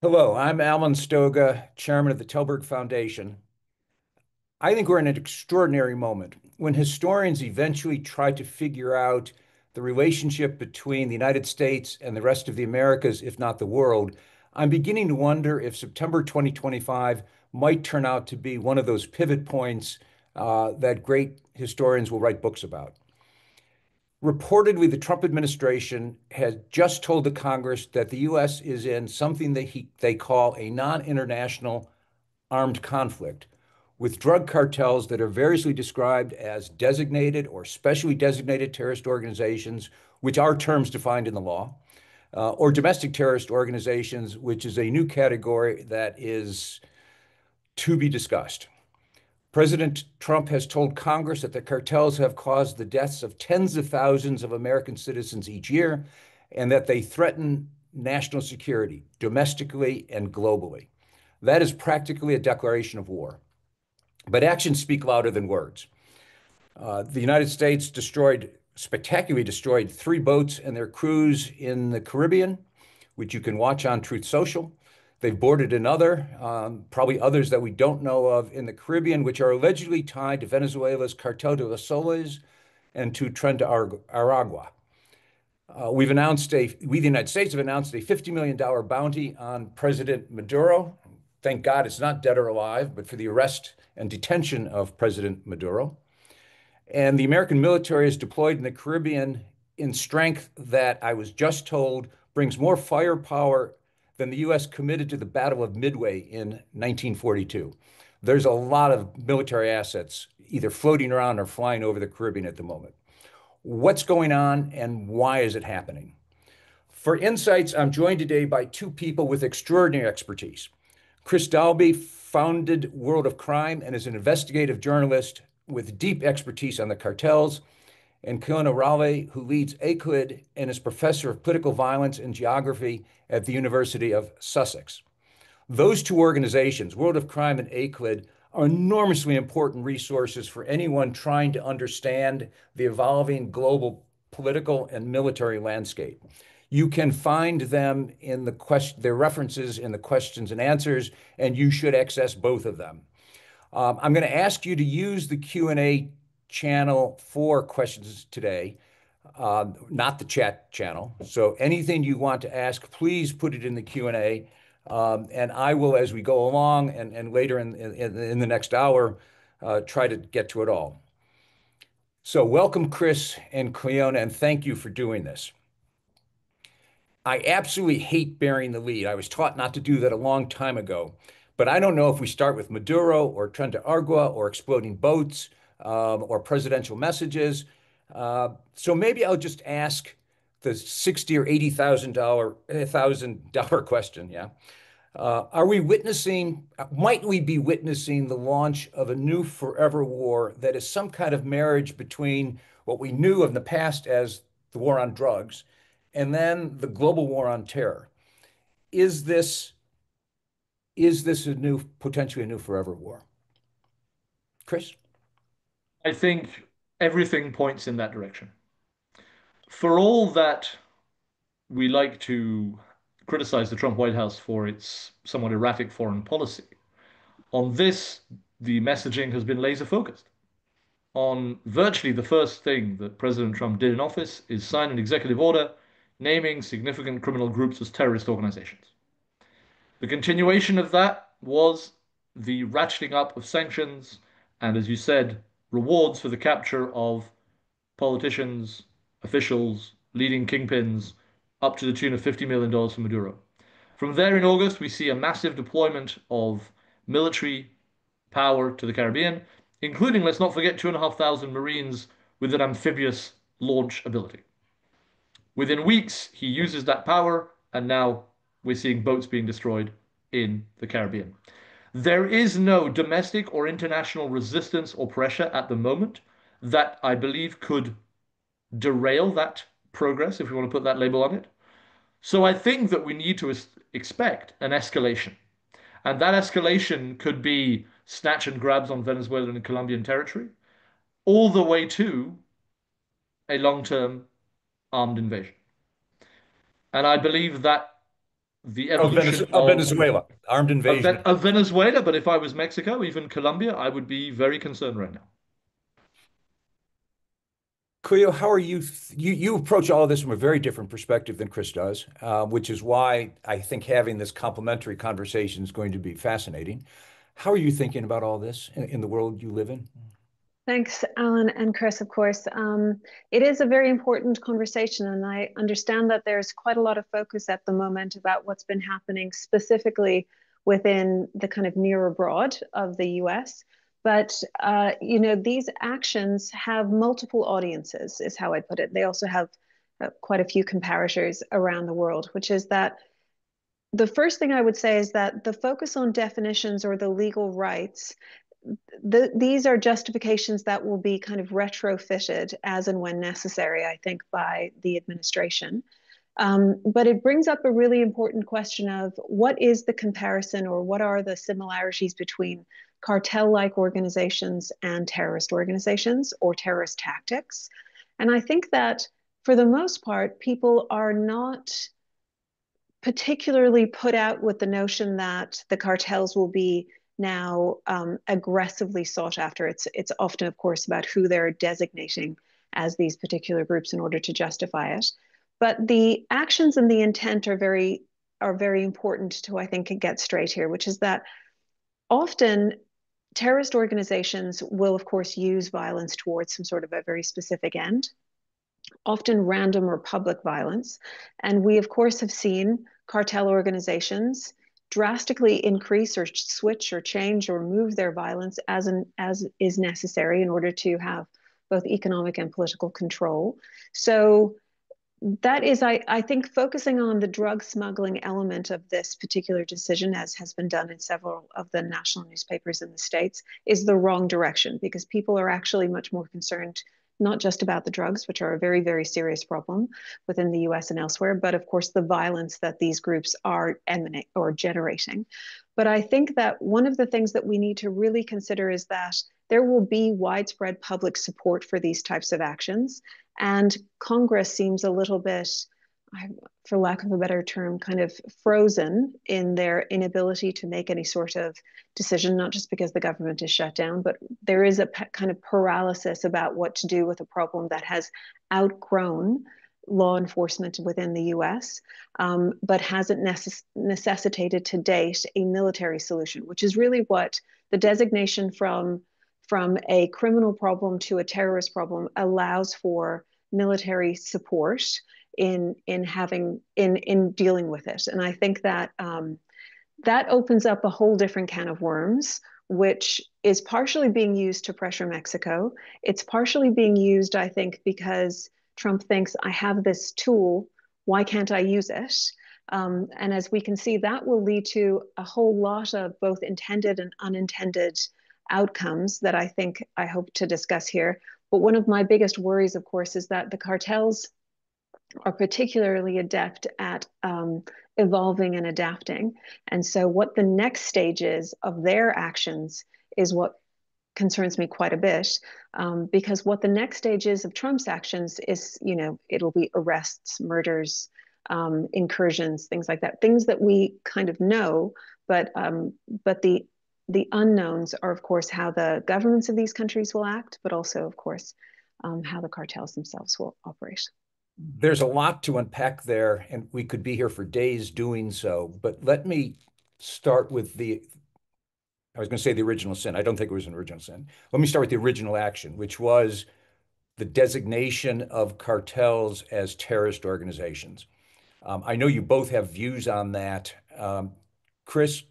Hello, I'm Alan Stoga, chairman of the Tällberg Foundation. I think we're in an extraordinary moment when historians eventually try to figure out the relationship between the United States and the rest of the Americas, if not the world. I'm beginning to wonder if September 2025 might turn out to be one of those pivot points that great historians will write books about. Reportedly, the Trump administration has just told the Congress that the U.S. is in something that they call a non-international armed conflict with drug cartels that are variously described as designated or specially designated terrorist organizations, which are terms defined in the law, or domestic terrorist organizations, which is a new category that is to be discussed. President Trump has told Congress that the cartels have caused the deaths of tens of thousands of American citizens each year and that they threaten national security domestically and globally. That is practically a declaration of war. But actions speak louder than words. The United States spectacularly destroyed three boats and their crews in the Caribbean, which you can watch on Truth Social. They've boarded another, probably others that we don't know of in the Caribbean, which are allegedly tied to Venezuela's Cartel de los Soles and to Tren de Aragua. We, the United States, have announced a $50 million bounty on President Maduro. Thank God it's not dead or alive, but for the arrest and detention of President Maduro. And the American military is deployed in the Caribbean in strength that I was just told brings more firepower than the U.S. committed to the Battle of Midway in 1942. There's a lot of military assets either floating around or flying over the Caribbean at the moment. What's going on and why is it happening? For insights, I'm joined today by two people with extraordinary expertise. Chris Dalby founded World of Crime and is an investigative journalist with deep expertise on the cartels, and Kiona Raleigh, who leads ACLID and is professor of political violence and geography at the University of Sussex. Those two organizations, World of Crime and ACLID, are enormously important resources for anyone trying to understand the evolving global political and military landscape. You can find them in their references in the questions and answers, and you should access both of them. I'm going to ask you to use the Q&A channel for questions today, not the chat channel. So anything you want to ask, please put it in the Q&A. And I will, as we go along and later in the next hour, try to get to it all. So welcome, Chris and Cleona, and thank you for doing this. I absolutely hate bearing the lead. I was taught not to do that a long time ago. But I don't know if we start with Maduro or Tren de Aragua or exploding boats or presidential messages. So maybe I'll just ask the 60 or 80,000 question. Yeah. Might we be witnessing the launch of a new forever war that is some kind of marriage between what we knew of the past as the war on drugs and then the global war on terror? Is this potentially a new forever war? Chris? I think everything points in that direction. For all that we like to criticize the Trump White House for its somewhat erratic foreign policy, on this, the messaging has been laser focused. On virtually the first thing that President Trump did in office is sign an executive order naming significant criminal groups as terrorist organizations. The continuation of that was the ratcheting up of sanctions and, as you said, rewards for the capture of politicians, officials, leading kingpins, up to the tune of $50 million for Maduro. From there in August, we see a massive deployment of military power to the Caribbean, including, let's not forget, 2,500 Marines with an amphibious launch ability. Within weeks, he uses that power, and now we're seeing boats being destroyed in the Caribbean. There is no domestic or international resistance or pressure at the moment that I believe could derail that progress, if we want to put that label on it. So I think that we need to expect an escalation. And that escalation could be snatch and grabs on Venezuelan and Colombian territory, all the way to a long-term armed invasion. And I believe that the evolution Of Venezuela, armed invasion. Of Venezuela. But if I was Mexico, even Colombia, I would be very concerned right now. Cleo, how are you approach all of this from a very different perspective than Chris does, which is why I think having this complementary conversation is going to be fascinating. How are you thinking about all this in the world you live in? Thanks, Alan and Chris, of course. It is a very important conversation, and I understand that there's quite a lot of focus at the moment about what's been happening specifically within the kind of near abroad of the US. But these actions have multiple audiences, is how I put it. They also have quite a few comparators around the world, which is that the first thing I would say is that the focus on definitions or the legal rights these are justifications that will be kind of retrofitted as and when necessary, I think, by the administration. But it brings up a really important question of what is the comparison or what are the similarities between cartel-like organizations and terrorist organizations or terrorist tactics. And I think that for the most part, people are not particularly put out with the notion that the cartels will be now aggressively sought after. It's often, of course, about who they're designating as these particular groups in order to justify it. But the actions and the intent are very important to, I think, get straight here, which is that often terrorist organizations will, of course, use violence towards some sort of a very specific end, often random or public violence. And we, of course, have seen cartel organizations drastically increase or switch or change or move their violence as is necessary in order to have both economic and political control. So that is, I think, focusing on the drug smuggling element of this particular decision, as has been done in several of the national newspapers in the States, is the wrong direction because people are actually much more concerned not just about the drugs, which are a very, very serious problem within the US and elsewhere, but of course the violence that these groups are emanating or generating. But I think that one of the things that we need to really consider is that there will be widespread public support for these types of actions. And Congress seems a little bit, for lack of a better term, kind of frozen in their inability to make any sort of decision, not just because the government is shut down, but there is a kind of paralysis about what to do with a problem that has outgrown law enforcement within the US, but hasn't necessitated to date a military solution, which is really what the designation from a criminal problem to a terrorist problem allows for military support in dealing with it. And I think that that opens up a whole different can of worms, which is partially being used to pressure Mexico. It's partially being used, I think, because Trump thinks I have this tool. Why can't I use it? And as we can see, that will lead to a whole lot of both intended and unintended outcomes that I hope to discuss here. But one of my biggest worries, of course, is that the cartels are particularly adept at evolving and adapting. And so what the next stage is of their actions is what concerns me quite a bit, because what the next stage is of Trump's actions is, it'll be arrests, murders, incursions, things like that, things that we kind of know, but the unknowns are, of course, how the governments of these countries will act, but also, of course, how the cartels themselves will operate. There's a lot to unpack there, and we could be here for days doing so. But let me start with I was going to say the original sin. I don't think it was an original sin. Let me start with the original action, which was the designation of cartels as terrorist organizations. I know you both have views on that. Chris,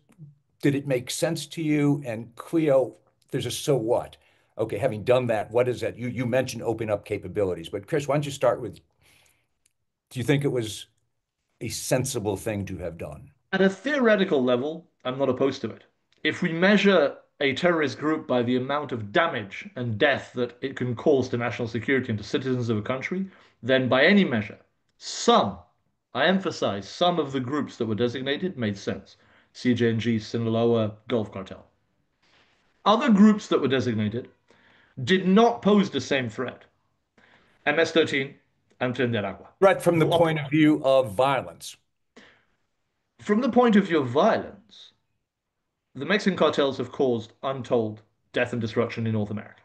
did it make sense to you? And Cleo, there's a so what? Okay, having done that, what is that? You mentioned open up capabilities, but Chris, why don't you start with, do you think it was a sensible thing to have done? At a theoretical level, I'm not opposed to it. If we measure a terrorist group by the amount of damage and death that it can cause to national security and to citizens of a country, then by any measure, some, I emphasize, some of the groups that were designated made sense. CJNG, Sinaloa, Gulf Cartel. Other groups that were designated did not pose the same threat. MS-13 and Tren de Aragua. Right, from the point of view of violence. From the point of view of violence, the Mexican cartels have caused untold death and destruction in North America.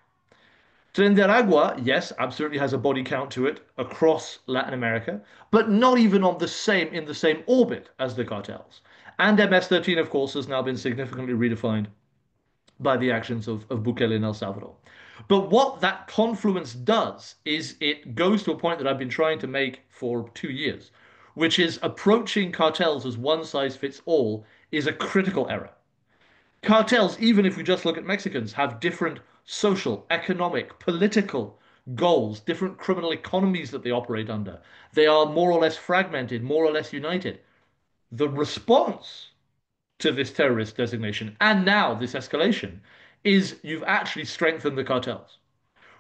Tren de Aragua, yes, absolutely has a body count to it across Latin America, but not even on the same in the same orbit as the cartels. And MS-13, of course, has now been significantly redefined by the actions of Bukele in El Salvador. But what that confluence does is it goes to a point that I've been trying to make for 2 years, which is approaching cartels as one size fits all is a critical error. Cartels, even if we just look at Mexicans, have different social, economic, political goals, different criminal economies that they operate under. They are more or less fragmented, more or less united. The response to this terrorist designation and now this escalation is you've actually strengthened the cartels.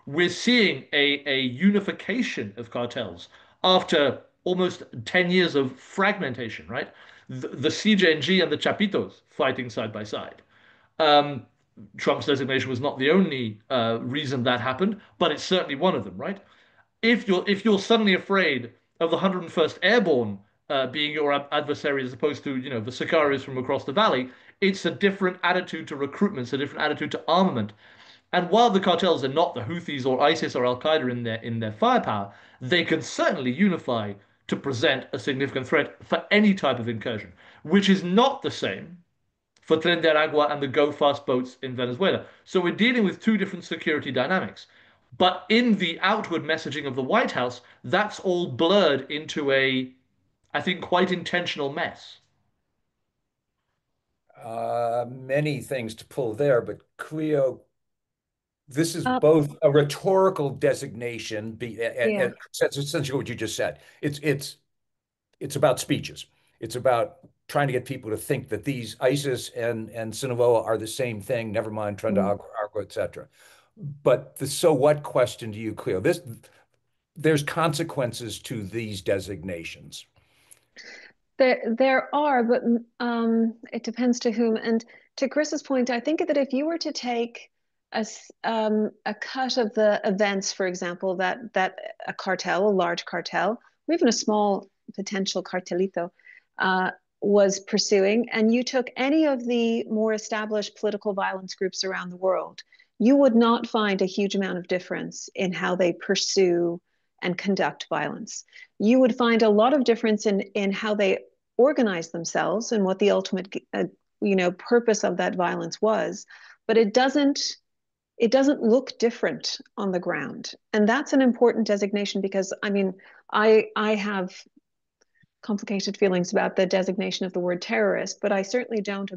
We're seeing a unification of cartels after almost 10 years of fragmentation, right? The CJNG and the Chapitos fighting side by side. Um, Trump's designation was not the only reason that happened, but it's certainly one of them, right? If you're suddenly afraid of the 101st Airborne being your adversary as opposed to the Sicarios from across the valley, it's a different attitude to recruitment, it's a different attitude to armament. And while the cartels are not the Houthis or ISIS or Al Qaeda in their firepower, they can certainly unify to present a significant threat for any type of incursion, which is not the same for Tren de Aragua and the Go Fast boats in Venezuela. So we're dealing with two different security dynamics. But in the outward messaging of the White House, that's all blurred into I think, quite intentional mess. Many things to pull there, but Cleo, this is Uh, both a rhetorical designation, yeah. that's essentially what you just said. It's about speeches. It's about trying to get people to think that these ISIS and Sinaloa are the same thing, never mind Tren de Mm. Aragua, et cetera. But the so what question to you, Cleo, there's consequences to these designations. There are, but it depends to whom. And to Chris's point, I think that if you were to take a cut of the events, for example, that a cartel, a large cartel, or even a small potential cartelito, uh, was pursuing, and you took any of the more established political violence groups around the world, you would not find a huge amount of difference in how they pursue and conduct violence. You would find a lot of difference in how they organize themselves and what the ultimate purpose of that violence was, but it doesn't look different on the ground. And that's an important designation because I mean I have complicated feelings about the designation of the word terrorist, but I certainly don't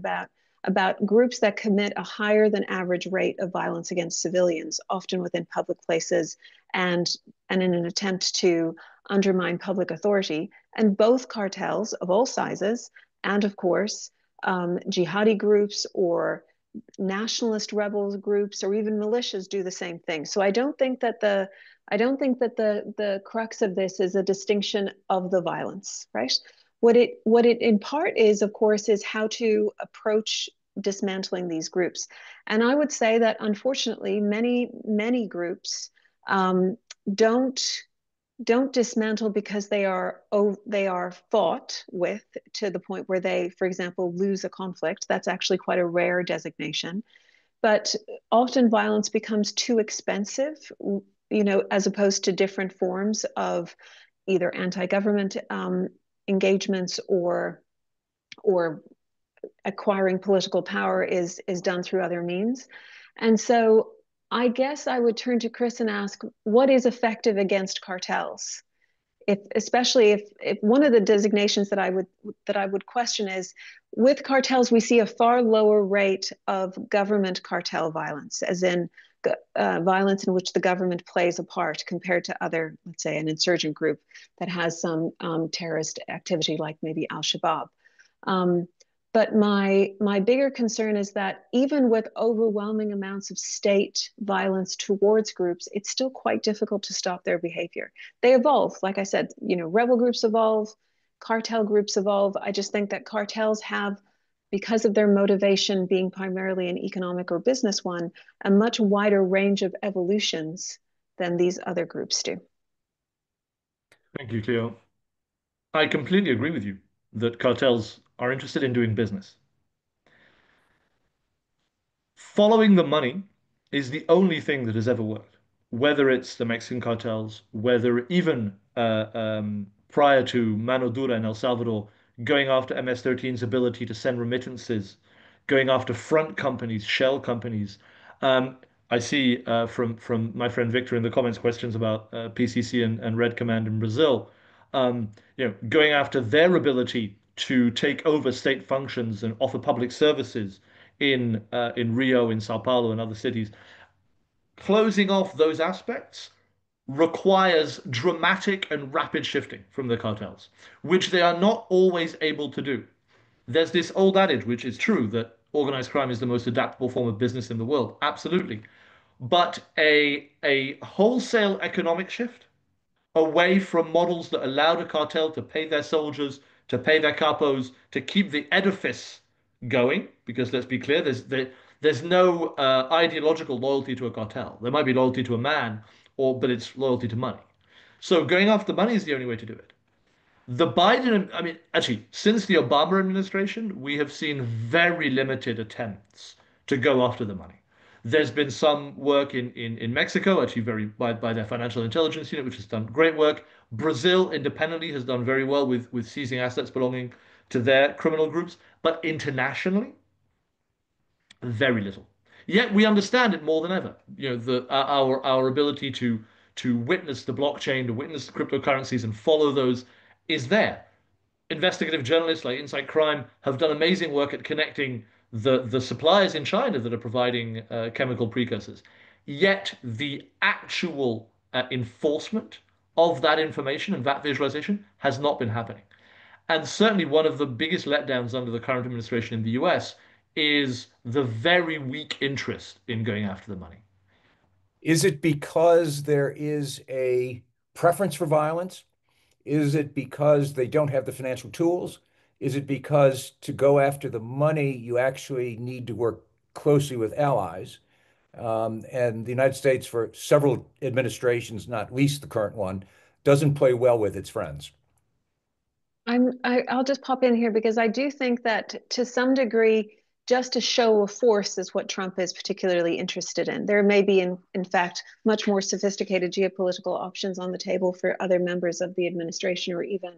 about groups that commit a higher than average rate of violence against civilians, often within public places and in an attempt to undermine public authority. And both cartels of all sizes, and of course, jihadi groups or nationalist rebel groups or even militias do the same thing. So I don't think that the crux of this is a distinction of the violence, right? What it in part is, of course, is how to approach dismantling these groups. And I would say that unfortunately, many groups um, don't don't dismantle because they are fought with to the point where they, for example, lose a conflict. That's actually quite a rare designation. But often violence becomes too expensive, as opposed to different forms of either anti-government engagements or acquiring political power is done through other means. And so I guess I would turn to Chris and ask, what is effective against cartels? Especially if one of the designations that I would question is, with cartels we see a far lower rate of government cartel violence, as in violence in which the government plays a part compared to other, let's say, an insurgent group that has some terrorist activity like maybe Al-Shabaab. Um, but my bigger concern is that even with overwhelming amounts of state violence towards groups, it's still quite difficult to stop their behavior. They evolve. Like I said, rebel groups evolve, cartel groups evolve. I just think that cartels have, because of their motivation being primarily an economic or business one, a much wider range of evolutions than these other groups do. Thank you, Cleo. I completely agree with you that cartels are interested in doing business. Following the money is the only thing that has ever worked. Whether it's the Mexican cartels, whether even prior to Mano Dura in El Salvador, going after MS-13's ability to send remittances, going after front companies, shell companies. Um, I see from my friend Victor in the comments questions about PCC and Red Command in Brazil. Going after their ability to take over state functions and offer public services in Rio, in Sao Paulo, and other cities. Closing off those aspects requires dramatic and rapid shifting from the cartels, which they are not always able to do. There's this old adage, which is true, that organized crime is the most adaptable form of business in the world. Absolutely. But a wholesale economic shift away from models that allowed a cartel to pay their soldiers, to pay their capos, to keep the edifice going. Because let's be clear, there's no ideological loyalty to a cartel. There might be loyalty to a man, but it's loyalty to money. So going after money is the only way to do it. The Biden, I mean, actually, since the Obama administration, we have seen very limited attempts to go after the money. There's been some work in Mexico, actually by their financial intelligence unit, which has done great work. Brazil independently has done very well with seizing assets belonging to their criminal groups, but internationally, very little. Yet we understand it more than ever. Our ability to witness the blockchain, to witness the cryptocurrencies and follow those is there. Investigative journalists like Insight Crime have done amazing work at connecting the suppliers in China that are providing chemical precursors. Yet the actual enforcement of that information and that visualization has not been happening. And certainly one of the biggest letdowns under the current administration in the US is the very weak interest in going after the money. Is it because there is a preference for violence? Is it because they don't have the financial tools? Is it because to go after the money, you actually need to work closely with allies? And the United States, for several administrations, not least the current one, doesn't play well with its friends. I'll just pop in here because I do think that to some degree, just a show of force is what Trump is particularly interested in. There may be, in fact, much more sophisticated geopolitical options on the table for other members of the administration or even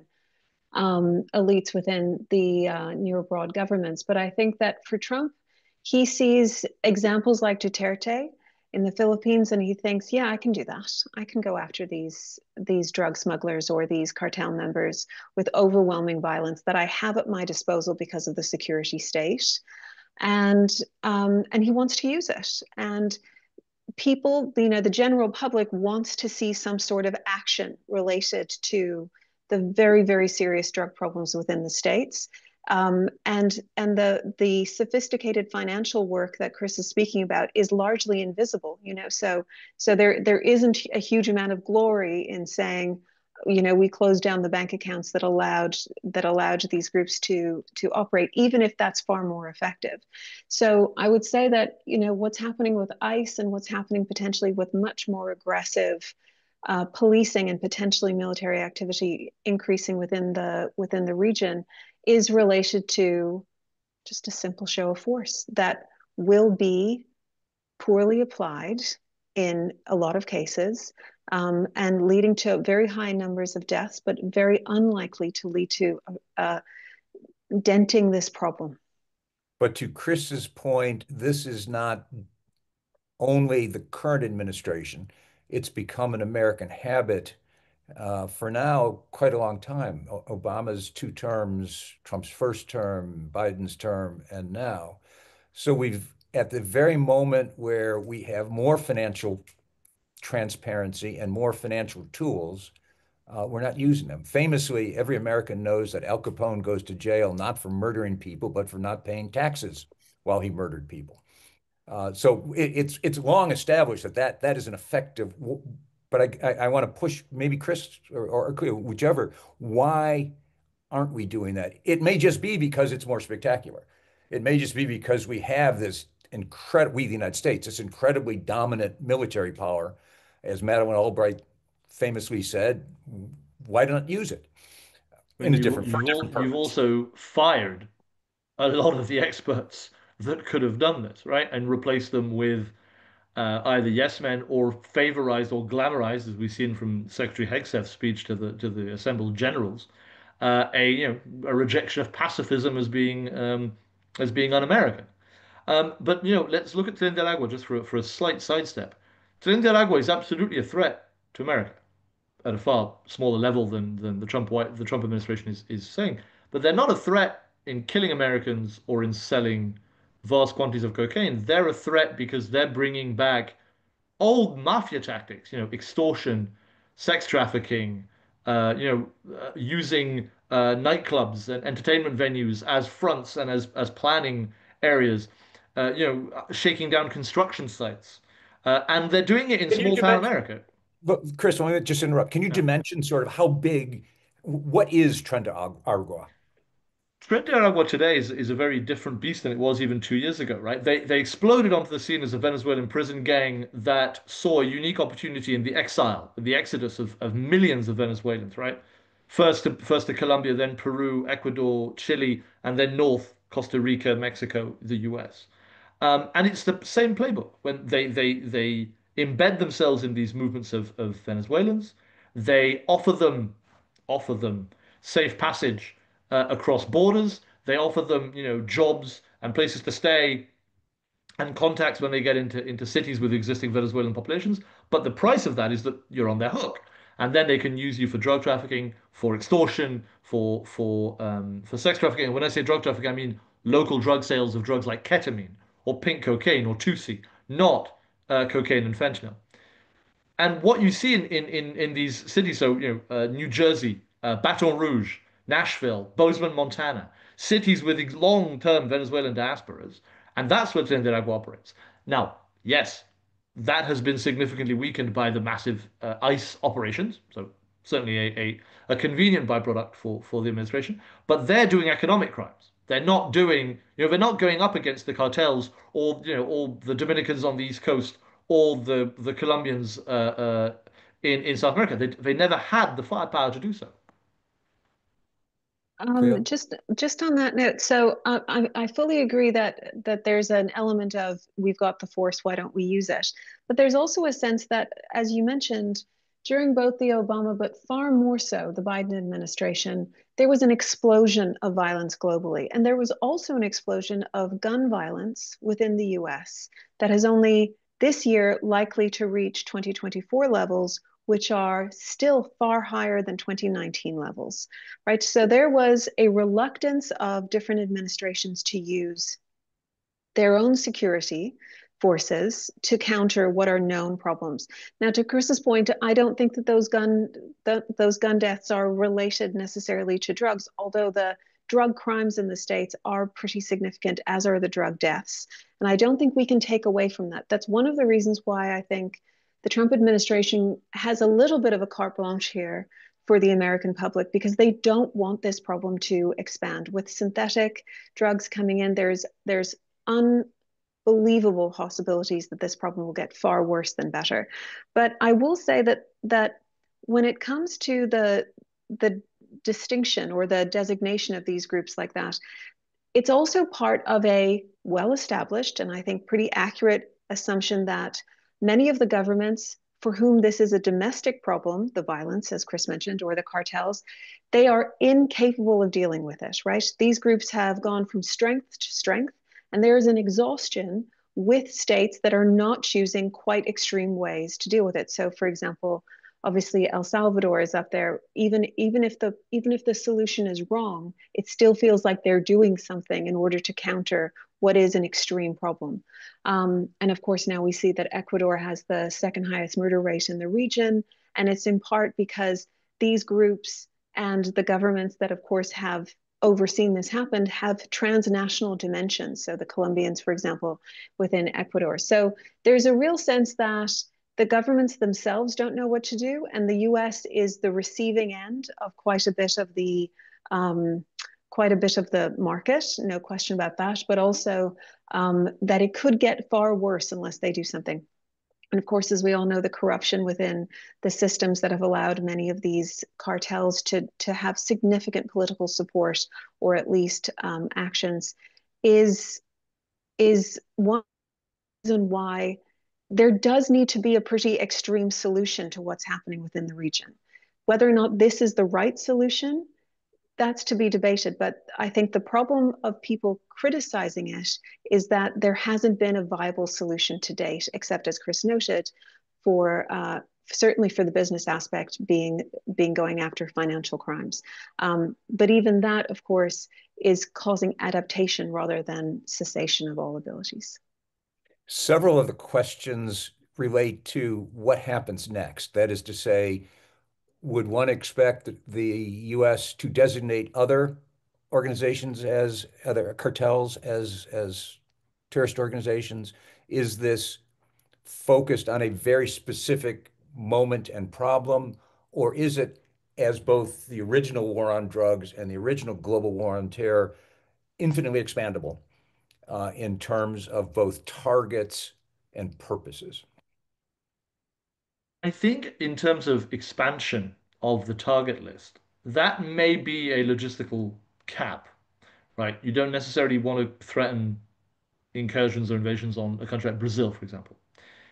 elites within the neo-broad governments. But I think that for Trump, he sees examples like Duterte in the Philippines, and he thinks, yeah, I can do that. I can go after these drug smugglers or these cartel members with overwhelming violence that I have at my disposal because of the security state, and he wants to use it. And people, the general public wants to see some sort of action related to the very, very serious drug problems within the states. And the sophisticated financial work that Chris is speaking about is largely invisible, so there isn't a huge amount of glory in saying, we closed down the bank accounts that allowed these groups to operate, even if that's far more effective. So I would say that what's happening with ICE and what's happening potentially with much more aggressive policing and potentially military activity increasing within the region is related to just a simple show of force that will be poorly applied in a lot of cases, and leading to very high numbers of deaths, but very unlikely to lead to denting this problem. But to Chris's point, this is not only the current administration. It's become an American habit for now quite a long time. Obama's 2 terms, Trump's first term, Biden's term, and now. So we've at the very moment where we have more financial transparency and more financial tools, we're not using them. Famously, every American knows that Al Capone goes to jail not for murdering people, but for not paying taxes while he murdered people. So it's long established that is an effective. But I want to push maybe Chris or whichever. Why aren't we doing that? It may just be because it's more spectacular. It may just be because we have this we the United States, this incredibly dominant military power, as Madeleine Albright famously said. Why not use it And for a different you've purpose? also fired a lot of the experts that could have done this, right? And replaced them with either yes men or favorized or glamorized, as we've seen from Secretary Hegseth's speech to the assembled generals, a rejection of pacifism as being un-American. But let's look at Tren de Aragua just for a slight sidestep. Tren de Aragua is absolutely a threat to America at a far smaller level than the Trump administration is saying. But they're not a threat in killing Americans or in selling vast quantities of cocaine. They're a threat because they're bringing back old mafia tactics, extortion, sex trafficking, using nightclubs and entertainment venues as fronts and as planning areas, shaking down construction sites. And they're doing it in Can you small town dimension, America. but Chris, let me just interrupt. Can you Yeah. dimension sort of how big, what is Tren de Aragua? Tren de Aragua today is a very different beast than it was even 2 years ago, right? They exploded onto the scene as a Venezuelan prison gang that saw a unique opportunity in the exile, the exodus of millions of Venezuelans, right? First to Colombia, then Peru, Ecuador, Chile, and then north, Costa Rica, Mexico, the US. And it's the same playbook when they embed themselves in these movements of Venezuelans. They offer them safe passage across borders. They offer them, jobs and places to stay and contacts when they get into cities with existing Venezuelan populations. But the price of that is that you're on their hook, and then they can use you for drug trafficking, for extortion, for sex trafficking. And when I say drug trafficking, I mean local drug sales of drugs like ketamine or pink cocaine or 2C, not cocaine and fentanyl. And what you see in these cities, so New Jersey, Baton Rouge, Nashville, Bozeman, Montana, cities with long-term Venezuelan diasporas, and that's where Tren de Aragua operates. Now, yes, that has been significantly weakened by the massive ICE operations. So certainly a convenient byproduct for the administration. But they're doing economic crimes. They're not doing, they're not going up against the cartels or all the Dominicans on the East Coast or the Colombians in South America. They never had the firepower to do so. Cleo? Just on that note, so I fully agree that there's an element of we've got the force, why don't we use it? But there's also a sense that, as you mentioned, during both the Obama, but far more so the Biden administration, there was an explosion of violence globally, and there was also an explosion of gun violence within the U.S. that has only this year likely to reach 2024 levels, which are still far higher than 2019 levels, right? So there was a reluctance of different administrations to use their own security forces to counter what are known problems. Now, to Chris's point, I don't think that those gun deaths are related necessarily to drugs, although the drug crimes in the States are pretty significant, as are the drug deaths. And I don't think we can take away from that. That's one of the reasons why I think the Trump administration has a little bit of a carte blanche here for the American public, because they don't want this problem to expand. With synthetic drugs coming in, there's unbelievable possibilities that this problem will get far worse than better. But I will say that when it comes to the distinction or the designation of these groups like that, it's also part of a well-established and I think pretty accurate assumption that many of the governments for whom this is a domestic problem, the violence, as Chris mentioned, or the cartels, they are incapable of dealing with it, right? These groups have gone from strength to strength, and there is an exhaustion with states that are not choosing quite extreme ways to deal with it. So, for example, obviously El Salvador is up there. Even if the solution is wrong, it still feels like they're doing something in order to counter what is an extreme problem. And of course, now we see that Ecuador has the second highest murder rate in the region, and it's in part because these groups and the governments that, of course, have overseen this happen have transnational dimensions. So the Colombians, for example, within Ecuador. So there's a real sense that the governments themselves don't know what to do, and the US is the receiving end of quite a bit of the market, no question about that, but also that it could get far worse unless they do something. And of course, as we all know, the corruption within the systems that have allowed many of these cartels to have significant political support, or at least actions, is one reason why there does need to be a pretty extreme solution to what's happening within the region. Whether or not this is the right solution, that's to be debated. But I think the problem of people criticizing it is that there hasn't been a viable solution to date, except as Chris noted, for certainly for the business aspect being going after financial crimes. But even that, of course, is causing adaptation rather than cessation of all abilities. Several of the questions relate to what happens next. That is to say, would one expect the U.S. to designate other organizations as other cartels as terrorist organizations? Is this focused on a very specific moment and problem, or is it, as both the original war on drugs and the original global war on terror, infinitely expandable in terms of both targets and purposes? I think in terms of expansion of the target list, that may be a logistical cap, right? You don't necessarily want to threaten incursions or invasions on a country like Brazil, for example.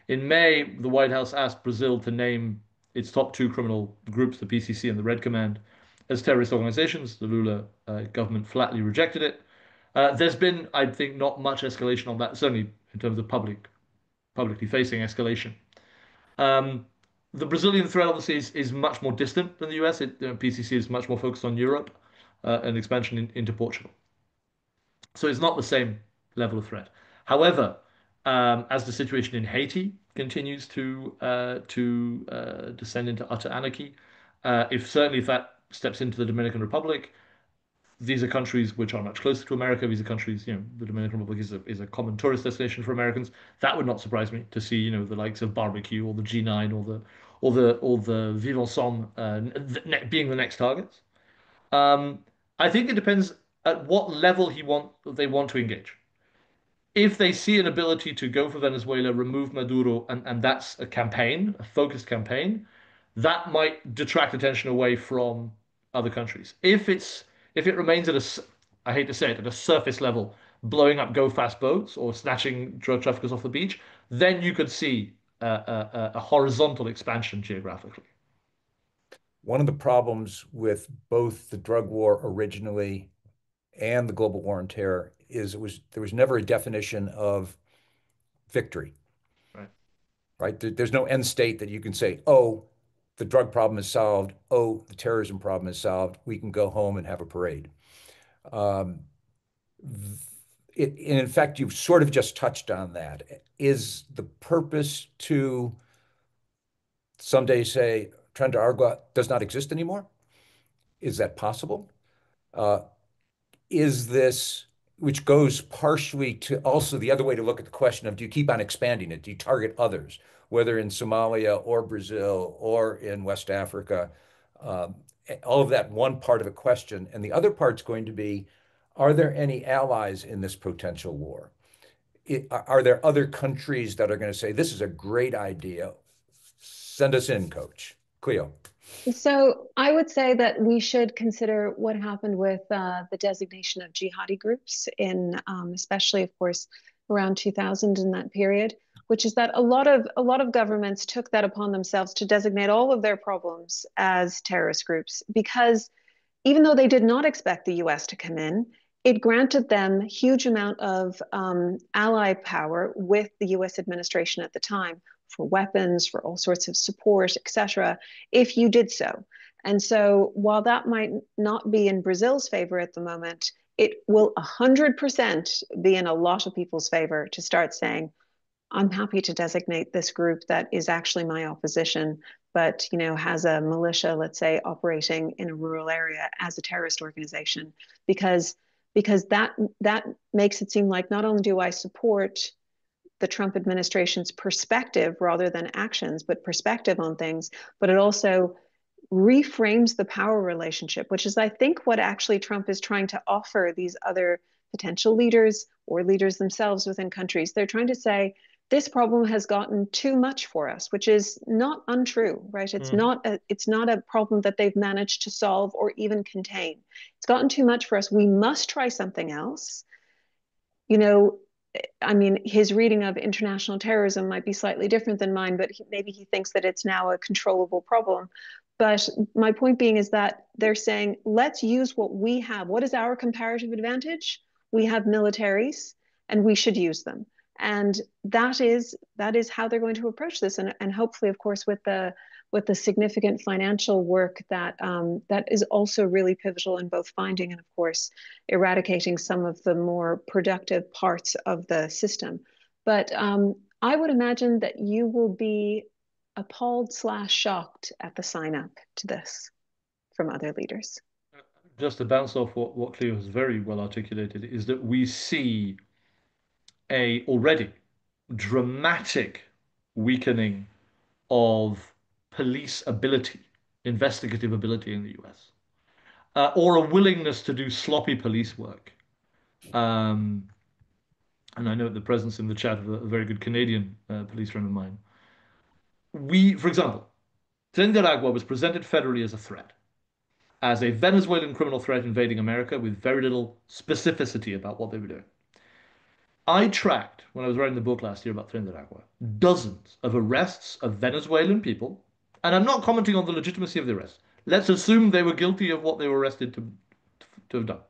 In May, the White House asked Brazil to name its top two criminal groups, the PCC and the Red Command, as terrorist organizations. The Lula government flatly rejected it. There's been, I think, not much escalation on that, certainly in terms of publicly facing escalation. Um, the Brazilian threat obviously is much more distant than the US. PCC is much more focused on Europe and expansion into Portugal. So it's not the same level of threat. However, as the situation in Haiti continues to descend into utter anarchy, if that steps into the Dominican Republic, these are countries which are much closer to America. These are countries, the Dominican Republic is a common tourist destination for Americans. That would not surprise me to see, the likes of barbecue or the G9 or the Vivre Ensemble being the next targets. Um, I think it depends at what level they want to engage. If they see an ability to go for Venezuela, remove Maduro, and that's a campaign, a focused campaign, that might detract attention away from other countries. If it remains I hate to say it, at a surface level, blowing up go fast boats or snatching drug traffickers off the beach, then you could see a horizontal expansion geographically. One of the problems with both the drug war originally and the global war on terror is there was never a definition of victory, Right. right? There's no end state that you can say, oh, the drug problem is solved. Oh, the terrorism problem is solved. We can go home and have a parade. Um, in fact, you've sort of just touched on that. Is the purpose to someday say Tren de Aragua does not exist anymore? Is that possible? Uh, is this, which goes partially to also the other way to look at the question of, do you keep on expanding it? Do you target others, whether in Somalia or Brazil or in West Africa? Um, all of that one part of the question. And the other part's going to be, are there any allies in this potential war? Are there other countries that are going to say, this is a great idea? Send us in, coach. Cleo. So I would say that we should consider what happened with the designation of jihadi groups in, especially, of course, around 2000 in that period, which is that a lot of governments took that upon themselves to designate all of their problems as terrorist groups because even though they did not expect the US to come in, it granted them huge amount of ally power with the US administration at the time for weapons, for all sorts of support, etc., if you did so. And so while that might not be in Brazil's favor at the moment, it will 100% be in a lot of people's favor to start saying, I'm happy to designate this group that is actually my opposition, but has a militia, let's say, operating in a rural area as a terrorist organization, because that makes it seem like not only do I support the Trump administration's perspective rather than actions, but perspective on things, but it also reframes the power relationship, which is, I think, what actually Trump is trying to offer these other potential leaders or leaders themselves within countries. They're trying to say, this problem has gotten too much for us, which is not untrue, right? It's not a problem that they've managed to solve or even contain. It's gotten too much for us. We must try something else. You know, I mean, his reading of international terrorism might be slightly different than mine, but maybe he thinks that it's now a controllable problem. But my point being is that they're saying, let's use what we have. What is our comparative advantage? We have militaries, and we should use them. And that is how they're going to approach this. And hopefully, of course, with the significant financial work that is also really pivotal in both finding and, of course, eradicating some of the more productive parts of the system. But I would imagine that you will be appalled slash shocked at the sign up to this from other leaders. Just to bounce off what Cleo has very well articulated, is that we see a already dramatic weakening of police ability, investigative ability in the US, or a willingness to do sloppy police work. Um, and I know the presence in the chat of a very good Canadian police friend of mine. For example, Tren de Aragua was presented federally as a threat, as a Venezuelan criminal threat invading America with very little specificity about what they were doing. I tracked, when I was writing the book last year about Tren de Aragua, dozens of arrests of Venezuelan people, and I'm not commenting on the legitimacy of the arrest. Let's assume they were guilty of what they were arrested to have done.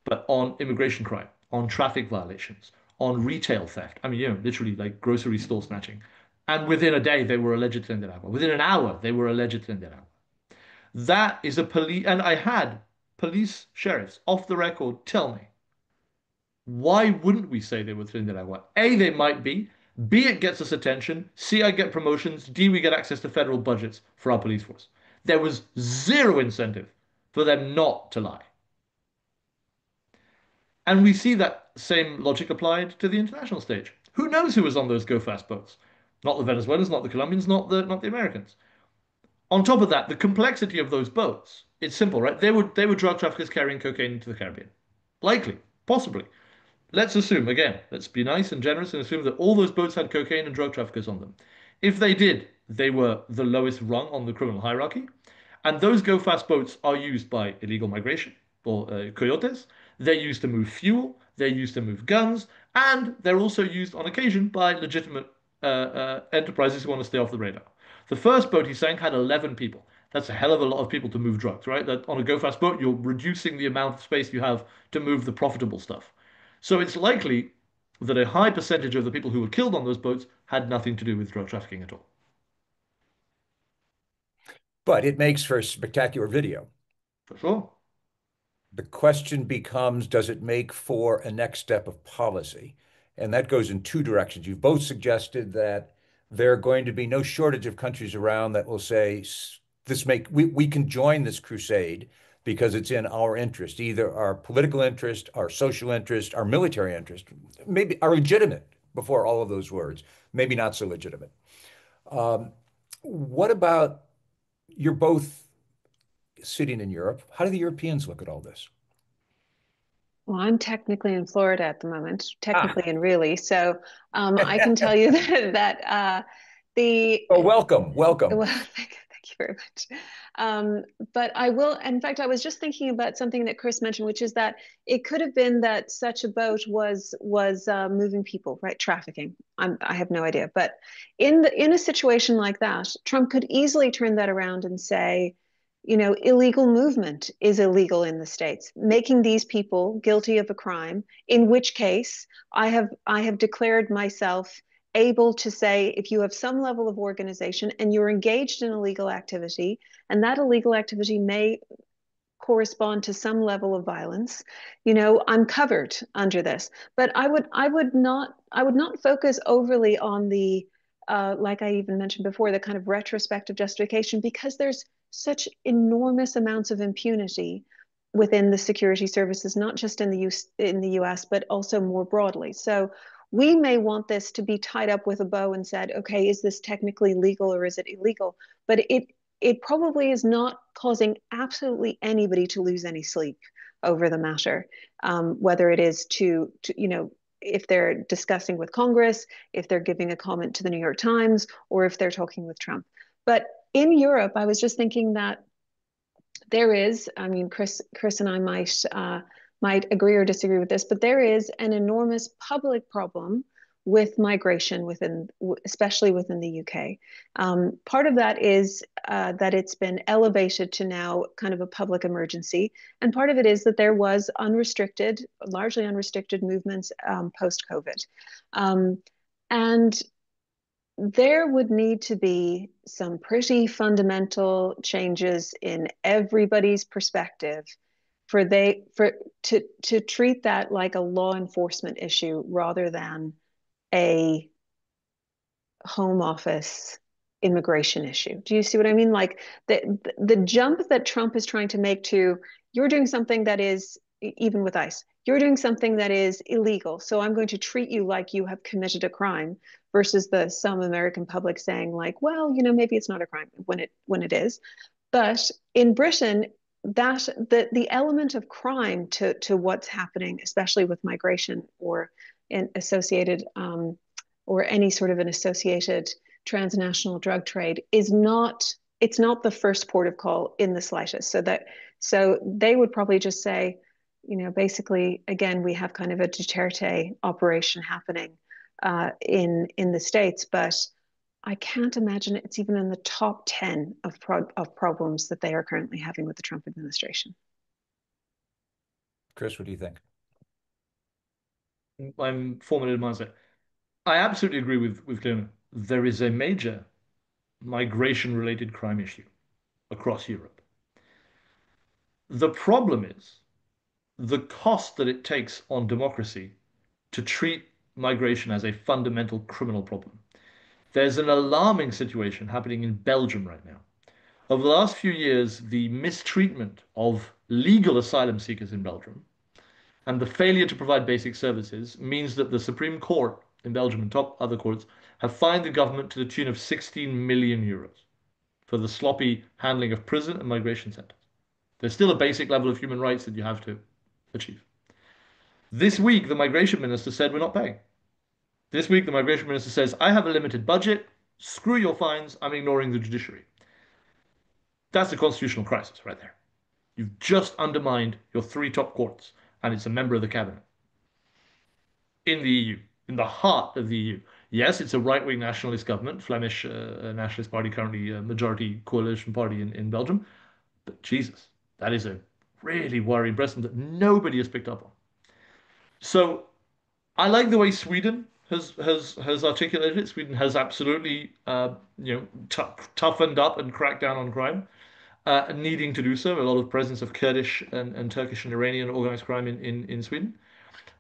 But on immigration crime, on traffic violations, on retail theft, I mean, literally like grocery store snatching. And within a day, they were alleged Tren de Aragua. Within an hour, they were alleged Tren de Aragua. That is a police, and I had police sheriffs off the record tell me, why wouldn't we say they were Tren de Aragua? A, they might be. B, it gets us attention. C, I get promotions. D, we get access to federal budgets for our police force. There was zero incentive for them not to lie. And we see that same logic applied to the international stage. Who knows who was on those go fast boats? Not the Venezuelans, not the Colombians, not the Americans. On top of that, the complexity of those boats, it's simple, right? They were drug traffickers carrying cocaine into the Caribbean. Likely, possibly. Let's assume, again, let's be nice and generous and assume that all those boats had cocaine and drug traffickers on them. If they did, they were the lowest rung on the criminal hierarchy. And those go fast boats are used by illegal migration or coyotes. They're used to move fuel, they're used to move guns, and they're also used on occasion by legitimate enterprises who want to stay off the radar. The first boat he sank had 11 people. That's a hell of a lot of people to move drugs, right? That on a go fast boat, you're reducing the amount of space you have to move the profitable stuff. So it's likely that a high percentage of the people who were killed on those boats had nothing to do with drug trafficking at all. But it makes for a spectacular video. For sure. The question becomes, does it make for a next step of policy? And that goes in two directions. You've both suggested that there are going to be no shortage of countries around that will say we can join this crusade because it's in our interest, either our political interest, our social interest, our military interest, maybe are legitimate before all of those words, maybe not so legitimate. What about, you're both sitting in Europe. How do the Europeans look at all this? Well, I'm technically in Florida at the moment, Ah, technically and really. So I can tell you the oh, welcome, welcome. well, thank you very much. But I will, in fact, I was just thinking about something that Chris mentioned, which is that it could have been that such a boat was moving people, right? Trafficking. I have no idea. But in a situation like that, Trump could easily turn that around and say, illegal movement is illegal in the States, making these people guilty of a crime, in which case I have declared myself able to say, if you have some level of organization and you're engaged in illegal activity, and that illegal activity may correspond to some level of violence, I'm covered under this. But I would not focus overly on the like I even mentioned before, the kind of retrospective justification, because there's such enormous amounts of impunity within the security services, not just in the US, but also more broadly. So we may want this to be tied up with a bow and said, okay, is this technically legal or is it illegal? But it probably is not causing absolutely anybody to lose any sleep over the matter, whether it is to if they're discussing with Congress, if they're giving a comment to the New York Times, or if they're talking with Trump. But in Europe, I was just thinking that there is, I mean, Chris and I might agree or disagree with this, but there is an enormous public problem with migration especially within the UK. Part of that is that it's been elevated to now kind of a public emergency, and part of it is that there was largely unrestricted movements post-COVID, and there would need to be some pretty fundamental changes in everybody's perspective to treat that like a law enforcement issue rather than a home office immigration issue. Do you see what I mean? Like the jump that Trump is trying to make to, you're doing something that is, even with ICE, you're doing something that is illegal, so I'm going to treat you like you have committed a crime, versus some American public saying like, well, maybe it's not a crime when it is. But in Britain, that the element of crime to what's happening, especially with migration or in associated or any sort of an associated transnational drug trade, it's not the first port of call in the slightest. So they would probably just say, basically, again, we have kind of a Duterte operation happening in the States, but I can't imagine it's even in the top 10 of problems that they are currently having with the Trump administration. Chris, what do you think? I'm formulated mindset. I absolutely agree with Clement. There is a major migration-related crime issue across Europe. The problem is the cost that it takes on democracy to treat migration as a fundamental criminal problem. There's an alarming situation happening in Belgium right now. Over the last few years, the mistreatment of legal asylum seekers in Belgium and the failure to provide basic services means that the Supreme Court in Belgium and top other courts have fined the government to the tune of 16 million euros for the sloppy handling of prison and migration centers. There's still a basic level of human rights that you have to achieve. This week, the migration minister said we're not paying. This week, the migration minister says, I have a limited budget. Screw your fines. I'm ignoring the judiciary. That's a constitutional crisis right there. You've just undermined your three top courts, and it's a member of the cabinet in the EU, in the heart of the EU. Yes, it's a right-wing nationalist government, Flemish Nationalist Party, currently a majority coalition party in Belgium. But Jesus, that is a really worrying precedent that nobody has picked up on. So I like the way Sweden has articulated it. Sweden has absolutely toughened up and cracked down on crime, needing to do so. A lot of presence of Kurdish and Turkish and Iranian organized crime in Sweden.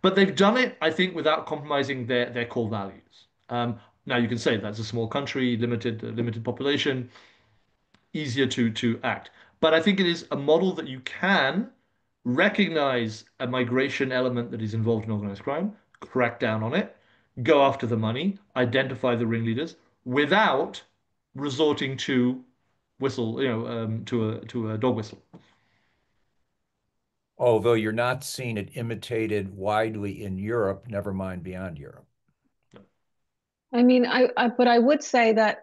But they've done it, I think, without compromising their core values. Now you can say that's a small country, limited population, easier to act. But I think it is a model that you can recognize a migration element that is involved in organized crime, crack down on it, go after the money, identify the ringleaders without resorting to to a dog whistle. Although you're not seeing it imitated widely in Europe, never mind beyond Europe. I mean, but I would say that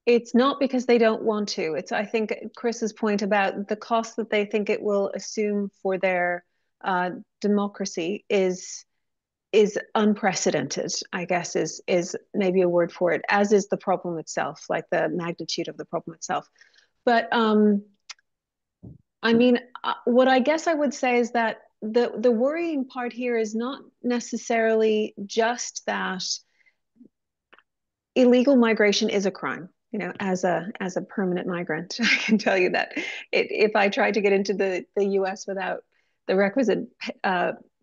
it's not because they don't want to. I think Chris's point about the cost that they think it will assume for their democracy is unprecedented, I guess is maybe a word for it, as is the problem itself, like the magnitude of the problem itself. But I mean, what I guess I would say is that the worrying part here is not necessarily just that illegal migration is a crime. As a permanent migrant, I can tell you that if I tried to get into the U.S. without the requisite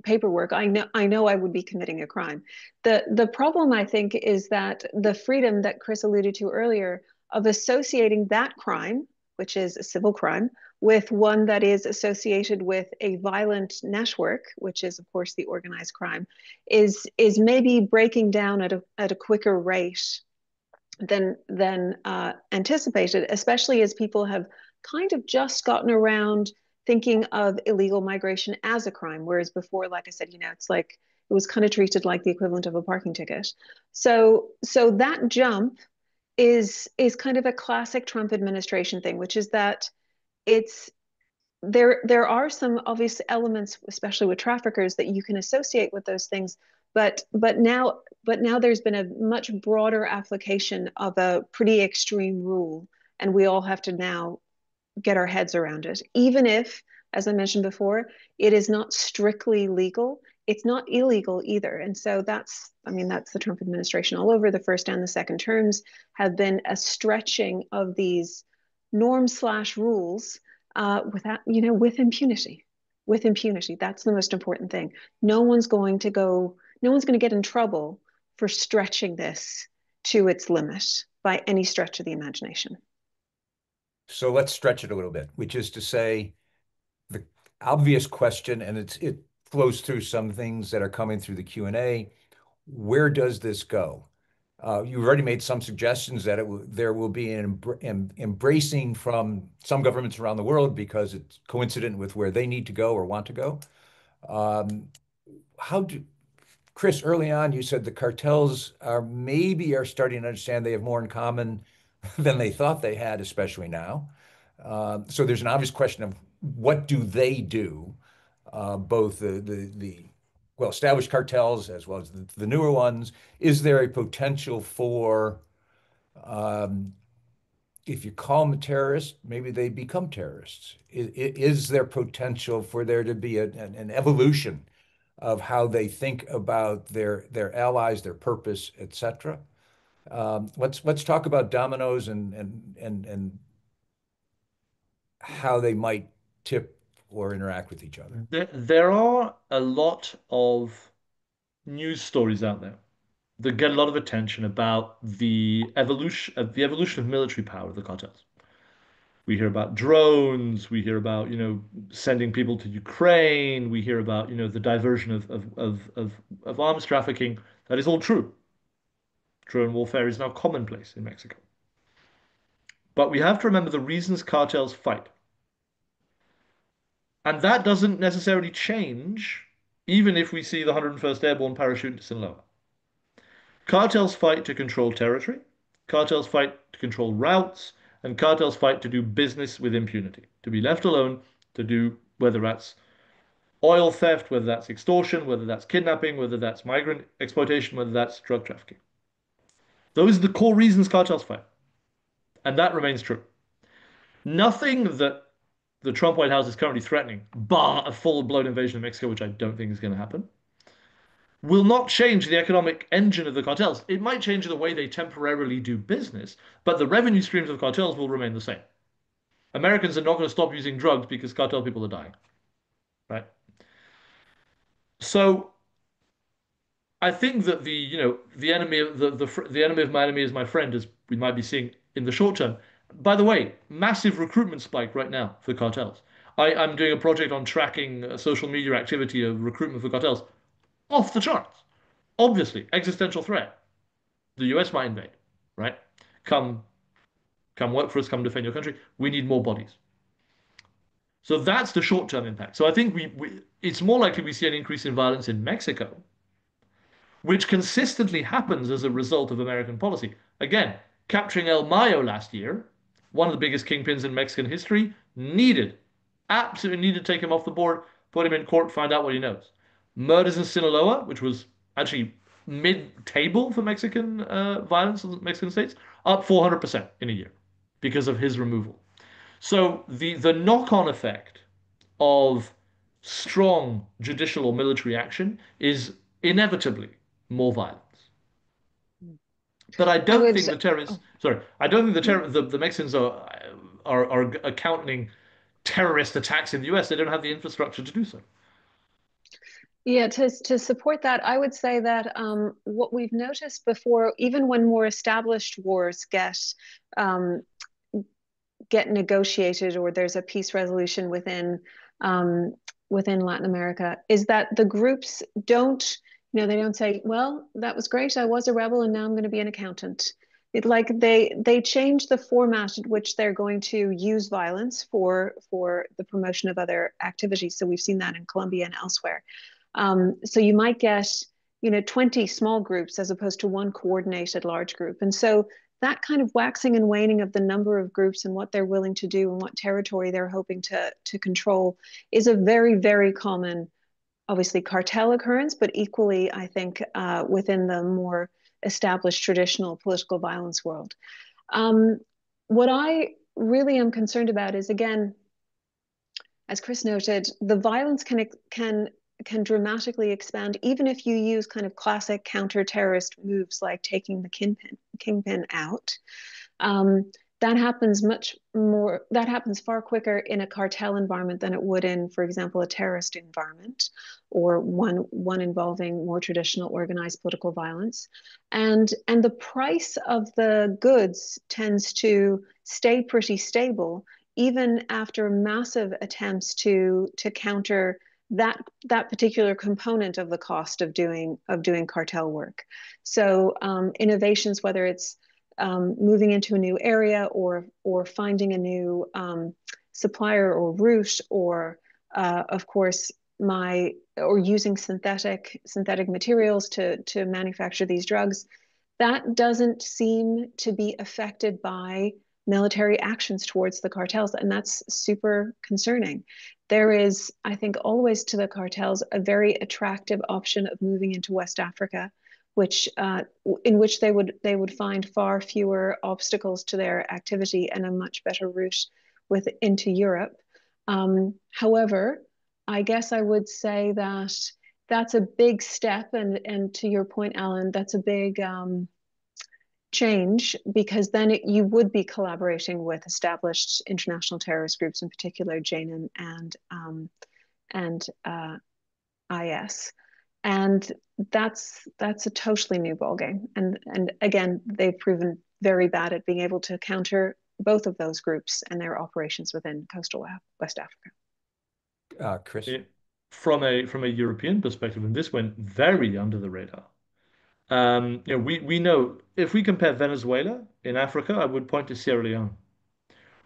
paperwork, I know I would be committing a crime. The problem, I think, is that the freedom that Chris alluded to earlier of associating that crime, which is a civil crime, with one that is associated with a violent network, which is, of course, the organized crime, is maybe breaking down at a quicker rate than anticipated, especially as people have kind of just gotten around thinking of illegal migration as a crime, whereas before, like I said, it's like It was kind of treated like the equivalent of a parking ticket. So that jump is kind of a classic Trump administration thing, which is that it's there are some obvious elements, especially with traffickers, that you can associate with those things. But now there's been a much broader application of a pretty extreme rule, and we all have to now get our heads around it. Even if, as I mentioned before, it is not strictly legal, it's not illegal either. And so that's the Trump administration all over. The first and the second terms have been a stretching of these norms slash rules without, with impunity. With impunity. That's the most important thing. No one's going to get in trouble for stretching this to its limit by any stretch of the imagination. So let's stretch it a little bit, which is to say the obvious question, and it flows through some things that are coming through the Q&A. Where does this go? You've already made some suggestions that there will be an embracing from some governments around the world because it's coincident with where they need to go or want to go. How do Chris, early on, you said the cartels are starting to understand they have more in common than they thought they had, especially now. So there's an obvious question of what do they do, both the well-established cartels as well as the newer ones. Is there a potential for, um, if you call them a terrorist, maybe they become terrorists? Is there potential for there to be an evolution of how they think about their allies, their purpose, etc.? Let's talk about dominoes and how they might tip or interact with each other. There are a lot of news stories out there that get a lot of attention about the evolution of military power of the cartels. We hear about drones, we hear about, sending people to Ukraine, we hear about, the diversion of arms trafficking. That is all true. Drone warfare is now commonplace in Mexico. But we have to remember the reasons cartels fight. And that doesn't necessarily change, even if we see the 101st Airborne parachute into Sinaloa. Cartels fight to control territory, cartels fight to control routes, and cartels fight to do business with impunity, to be left alone to do whether that's oil theft, whether that's extortion, whether that's kidnapping, whether that's migrant exploitation, whether that's drug trafficking. Those are the core reasons cartels fight, and that remains true. Nothing that the Trump White House is currently threatening, bar a full-blown invasion of Mexico, which I don't think is going to happen, will not change the economic engine of the cartels. It might change the way they temporarily do business, but the revenue streams of cartels will remain the same. Americans are not going to stop using drugs because cartel people are dying, right? So I think that the enemy of the enemy of my enemy is my friend, as we might be seeing in the short term. By the way, massive recruitment spike right now for cartels. I'm doing a project on tracking social media activity of recruitment for cartels. Off the charts. Obviously, existential threat. The US might invade, right? Come, come work for us, come defend your country. We need more bodies. So that's the short-term impact. So I think it's more likely we see an increase in violence in Mexico, which consistently happens as a result of American policy. Again, capturing El Mayo last year, one of the biggest kingpins in Mexican history, absolutely needed to take him off the board, put him in court, find out what he knows. Murders in Sinaloa, which was actually mid-table for Mexican violence in the Mexican states, up 400% in a year because of his removal. So the knock-on effect of strong judicial or military action is inevitably more violence. But I I don't would, think the terrorists, oh, sorry, I don't think the Mexicans are accounting terrorist attacks in the US. They don't have the infrastructure to do so. yeah, to support that, I would say that what we've noticed before, even when more established wars um, get negotiated or there's a peace resolution um, within Latin America, is that the groups don't, they don't say, well, that was great, I was a rebel and now I'm going to be an accountant. They change the format in which they're going to use violence for the promotion of other activities. So we've seen that in Colombia and elsewhere. So you might get, 20 small groups as opposed to one coordinated large group. And so that kind of waxing and waning of the number of groups and what they're willing to do and what territory they're hoping to control is a very, very common, obviously, cartel occurrence, but equally, I think, within the more established traditional political violence world. Um, what I really am concerned about is, again, as Chris noted, the violence can dramatically expand, even if you use kind of classic counter-terrorist moves like taking the kingpin out. Um, that happens much more, that happens far quicker in a cartel environment than it would in, for example, a terrorist environment or one involving more traditional organized political violence. And the price of the goods tends to stay pretty stable even after massive attempts to counter that particular component of the cost of doing cartel work. So innovations, whether it's moving into a new area or finding a new supplier or route, or of course or using synthetic materials to manufacture these drugs, that doesn't seem to be affected by military actions towards the cartels, and that's super concerning. There is, I think, always to the cartels a very attractive option of moving into West Africa, which in which they would find far fewer obstacles to their activity and a much better route into Europe. However, I guess I would say that that's a big step, and to your point, Alan, that's a big change, because then you would be collaborating with established international terrorist groups, in particular JNIM and IS, and that's a totally new ballgame. And again, they've proven very bad at being able to counter both of those groups and their operations within coastal West Africa. Chris? From a European perspective, and this went very under the radar. We know if we compare Venezuela in Africa, I would point to Sierra Leone,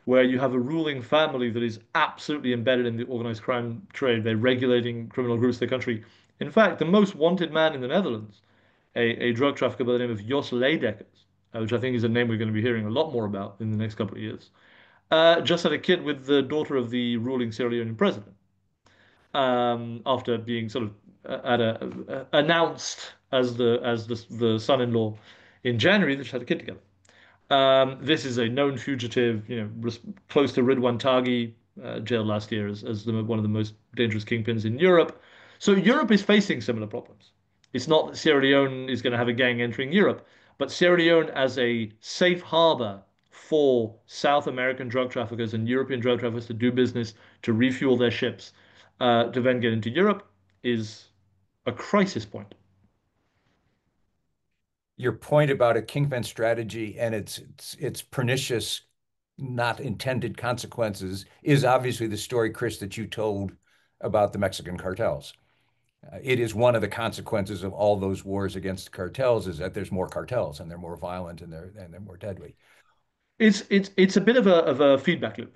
where you have a ruling family that is absolutely embedded in the organized crime trade. They're regulating criminal groups in the country. In fact, the most wanted man in the Netherlands, a drug trafficker by the name of Jos Leidekkers, which I think is a name we're going to be hearing a lot more about in the next couple of years, just had a kid with the daughter of the ruling Sierra Leonean president, after being sort of announced as the son-in-law in January. They just had a kid together. This is a known fugitive, close to Ridwan Taghi, jailed last year as one of the most dangerous kingpins in Europe. So Europe is facing similar problems. It's not that Sierra Leone is going to have a gang entering Europe, but Sierra Leone as a safe harbor for South American drug traffickers and European drug traffickers to do business, to refuel their ships, to then get into Europe is a crisis point. Your point about a kingpin strategy and its pernicious, not intended consequences is obviously the story, Chris, that you told about the Mexican cartels. It is one of the consequences of all those wars against the cartels is that there's more cartels and they're more violent and they're more deadly. It's a bit of a feedback loop,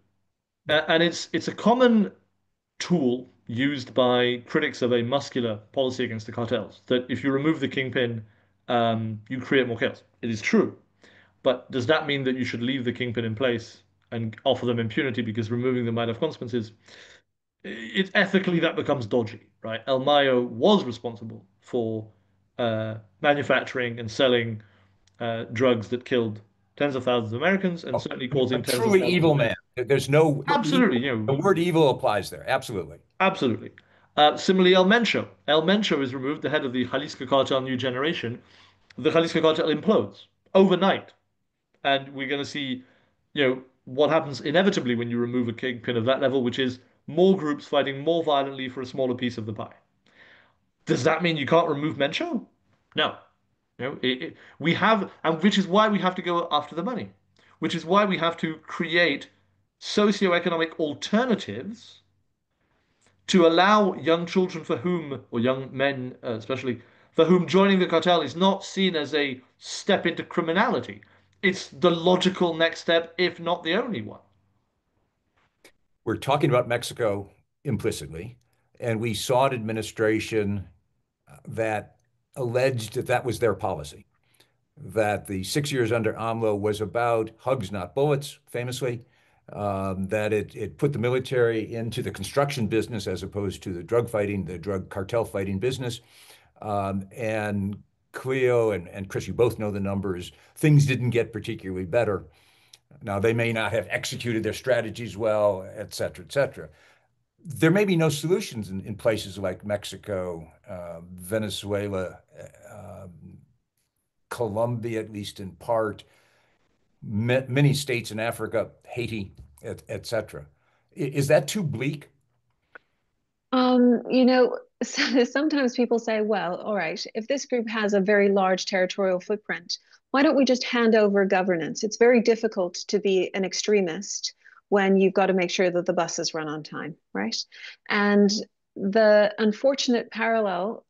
Yeah. and it's a common tool used by critics of a muscular policy against the cartels. That if you remove the kingpin, you create more chaos. It is true, but does that mean that you should leave the kingpin in place and offer them impunity because removing them might have consequences? Ethically that becomes dodgy, right? El Mayo was responsible for manufacturing and selling drugs that killed tens of thousands of Americans and Oh, certainly a causing tens of truly thousands evil of deaths. man. There's no Absolutely, evil. The word evil applies there. Absolutely. absolutely. Similarly, El Mencho. El Mencho is removed, the head of the Jalisco cartel New Generation. The Jalisco cartel implodes overnight. And we're going to see, what happens inevitably when you remove a kingpin of that level, which is more groups fighting more violently for a smaller piece of the pie. Does that mean you can't remove Mencho? No. We have, and which is why we have to go after the money, which is why we have to create socioeconomic alternatives to allow young children for whom, or young men especially, for whom joining the cartel is not seen as a step into criminality. It's the logical next step, if not the only one. We're talking about Mexico implicitly, And we saw an administration that alleged that that was their policy, that the 6 years under AMLO was about hugs, not bullets, famously, that it put the military into the construction business as opposed to the drug fighting, the drug cartel fighting business. And Cleo and Chris, you both know the numbers. Things didn't get particularly better. Now, they may not have executed their strategies well, et cetera, et cetera. There may be no solutions in places like Mexico, Venezuela, Colombia, at least in part, many states in Africa, Haiti, et cetera. Is that too bleak? You know, sometimes people say, well, all right, if this group has a very large territorial footprint, why don't we just hand over governance? It's very difficult to be an extremist when you've got to make sure that the buses run on time, right? And the unfortunate parallel,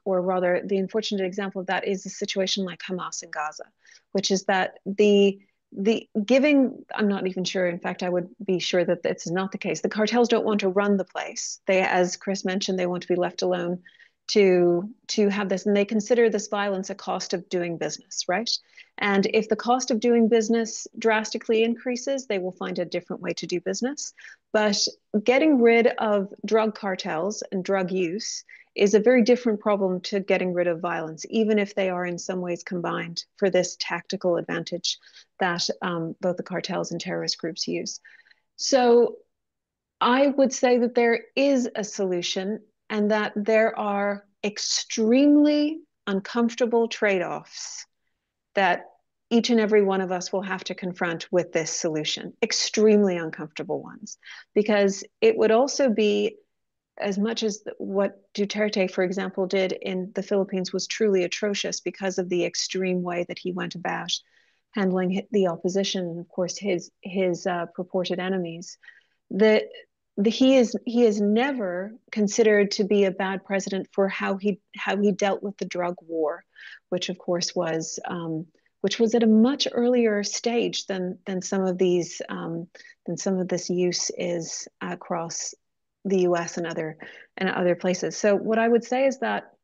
or rather, the unfortunate example of that is a situation like Hamas in Gaza, which is that the giving, I'm not even sure, in fact I would be sure that it's not the case. The cartels don't want to run the place. They, as Chris mentioned, they want to be left alone to have this, and they consider this violence a cost of doing business, right? And if the cost of doing business drastically increases, they will find a different way to do business. But getting rid of drug cartels and drug use is a very different problem to getting rid of violence, even if they are in some ways combined for this tactical advantage that both the cartels and terrorist groups use. So I would say that there is a solution and that there are extremely uncomfortable trade-offs that each and every one of us will have to confront with this solution, extremely uncomfortable ones, because it would also be, as much as what Duterte, for example, did in the Philippines was truly atrocious because of the extreme way that he went about handling the opposition and, of course, his purported enemies. The he is never considered to be a bad president for how he dealt with the drug war, which of course was which was at a much earlier stage than some of these than some of this use is across the U.S. and other places. So what I would say is that